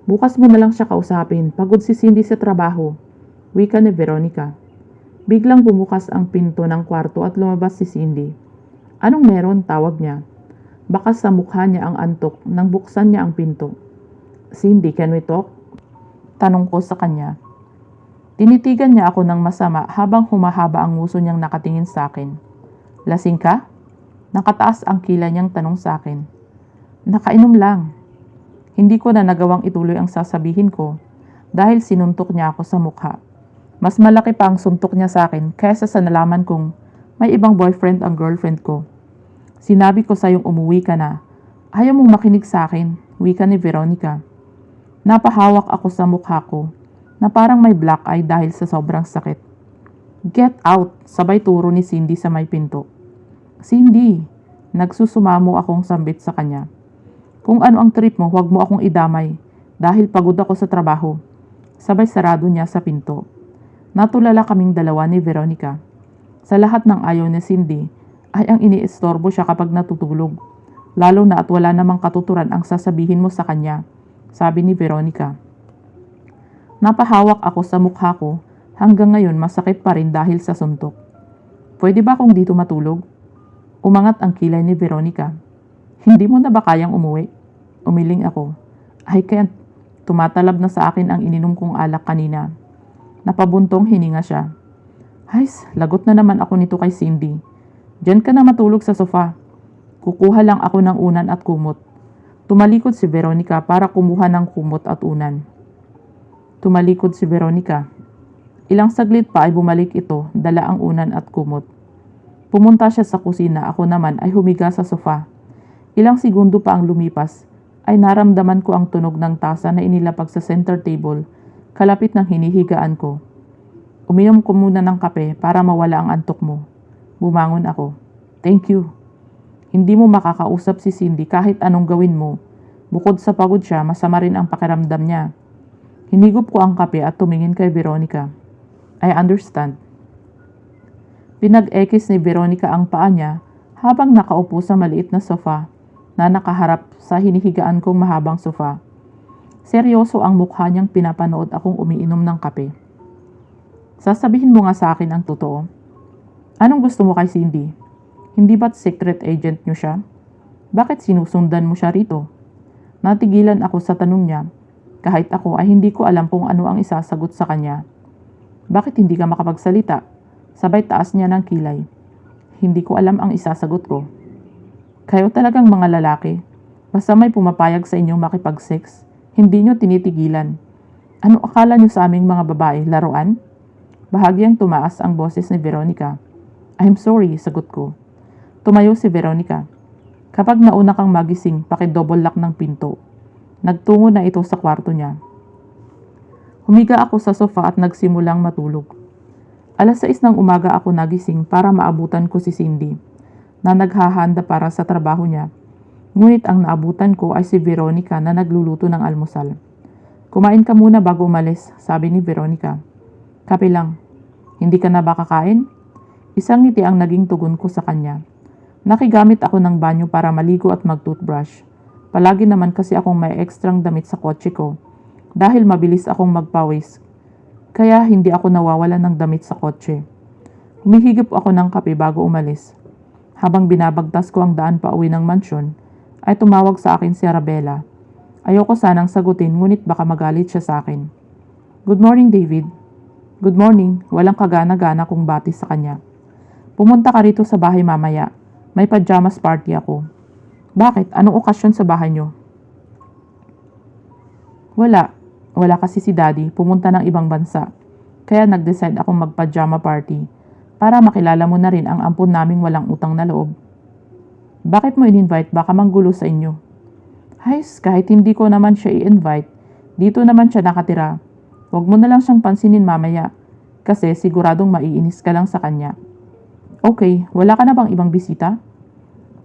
Bukas mo na lang siya kausapin, pagod si Cindy sa trabaho. Wika ni Veronica. Biglang bumukas ang pinto ng kwarto at lumabas si Cindy. Anong meron? Tawag niya. Baka sa mukha niya ang antok nang buksan niya ang pinto. Cindy, can we talk? Tanong ko sa kanya. Tinitigan niya ako ng masama habang humahaba ang nguso niyang nakatingin sa akin. Lasing ka? Nakataas ang kilay niyang tanong sa akin. Nakainom lang. Hindi ko na nagawang ituloy ang sasabihin ko dahil sinuntok niya ako sa mukha. Mas malaki pa ang suntok niya sa akin kaysa sa nalaman kong may ibang boyfriend ang girlfriend ko. Sinabi ko sa iyong umuwi ka na. Ayaw mong makinig sa akin, wika ni Veronica. Napahawak ako sa mukha ko na parang may black eye dahil sa sobrang sakit. Get out, sabay turo ni Cindy sa may pinto. Cindy, nagsusumamo akong sambit sa kanya. Kung ano ang trip mo, huwag mo akong idamay dahil pagod ako sa trabaho. Sabay sarado niya sa pinto. Natulala kaming dalawa ni Veronica. Sa lahat ng ayaw ni Cindy ay ang iniistorbo siya kapag natutulog. Lalo na at wala namang katuturan ang sasabihin mo sa kanya, sabi ni Veronica. Napahawak ako sa mukha ko, hanggang ngayon masakit pa rin dahil sa suntok. Pwede ba akong dito matulog? Umangat ang kilay ni Veronica. Hindi mo na ba kayang umuwi? Umiling ako. I can't. Tumatalab na sa akin ang ininom kong alak kanina. Napabuntong hininga siya. Hays, lagot na naman ako nito kay Cindy. Diyan ka na matulog sa sofa. Kukuha lang ako ng unan at kumot. Tumalikod si Veronica para kumuha ng kumot at unan. Tumalikod si Veronica. Ilang saglit pa ay bumalik ito, dala ang unan at kumot. Pumunta siya sa kusina, ako naman ay humiga sa sofa. Ilang segundo pa ang lumipas, ay naramdaman ko ang tunog ng tasa na inilapag sa center table, kalapit ng hinihigaan ko. Uminom ko muna ng kape para mawala ang antok mo. Bumangon ako. Thank you. Hindi mo makakausap si Cindy kahit anong gawin mo. Bukod sa pagod siya, masama rin ang pakiramdam niya. Hinigop ko ang kape at tumingin kay Veronica. I understand. Pinag-ekis ni Veronica ang paa niya habang nakaupo sa maliit na sofa na nakaharap sa hinihigaan kong mahabang sofa. Seryoso ang mukha niyang pinapanood akong umiinom ng kape. Sasabihin mo nga sa akin ang totoo. Anong gusto mo kay Cindy? Hindi ba't secret agent niyo siya? Bakit sinusundan mo siya rito? Natigilan ako sa tanong niya. Kahit ako ay hindi ko alam kung ano ang isasagot sa kanya. Bakit hindi ka makapagsalita? Sabay taas niya ng kilay. Hindi ko alam ang isasagot ko. Kayo talagang mga lalaki. Basta may pumapayag sa inyo makipag-sex, hindi nyo tinitigilan. Ano akala nyo sa aming mga babae, laruan? Bahagyang tumaas ang boses ni Veronica. I'm sorry, sagot ko. Tumayo si Veronica. Kapag nauna kang magising, paki-double lock ng pinto. Nagtungo na ito sa kwarto niya. Humiga ako sa sofa at nagsimulang matulog. Alas 6 ng umaga ako nagising para maabutan ko si Cindy, na naghahanda para sa trabaho niya. Ngunit ang naabutan ko ay si Veronica na nagluluto ng almusal. Kumain ka muna bago umalis, sabi ni Veronica. Kape lang. Hindi ka na ba kakain? Isang ngiti ang naging tugon ko sa kanya. Nakigamit ako ng banyo para maligo at mag-toothbrush. Palagi naman kasi akong may ekstrang damit sa kotse ko dahil mabilis akong magpawis. Kaya hindi ako nawawalan ng damit sa kotse. Humihigop ako ng kape bago umalis. Habang binabagtas ko ang daan pa uwi ng mansyon, ay tumawag sa akin si Arabella. Ayoko sanang sagutin ngunit baka magalit siya sa akin. Good morning, David. Good morning. Walang kagana-gana kung bati sa kanya. Pumunta ka rito sa bahay mamaya. May pajamas party ako. Bakit? Anong okasyon sa bahay niyo? Wala. Wala kasi si Daddy, pumunta ng ibang bansa. Kaya nag-decide akong mag-pajama party para makilala mo na rin ang ampon naming walang utang na loob. Bakit mo in-invite? Baka manggulo sa inyo. Hays, kahit hindi ko naman siya i-invite, dito naman siya nakatira. Huwag mo na lang siyang pansinin mamaya kasi siguradong maiinis ka lang sa kanya. Okay, wala ka na bang ibang bisita?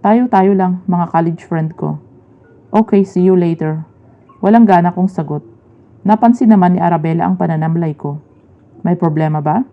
Tayo-tayo lang, mga college friend ko. Okay, see you later. Walang gana kong sagot. Napansin naman ni Arabella ang pananamlay ko. May problema ba?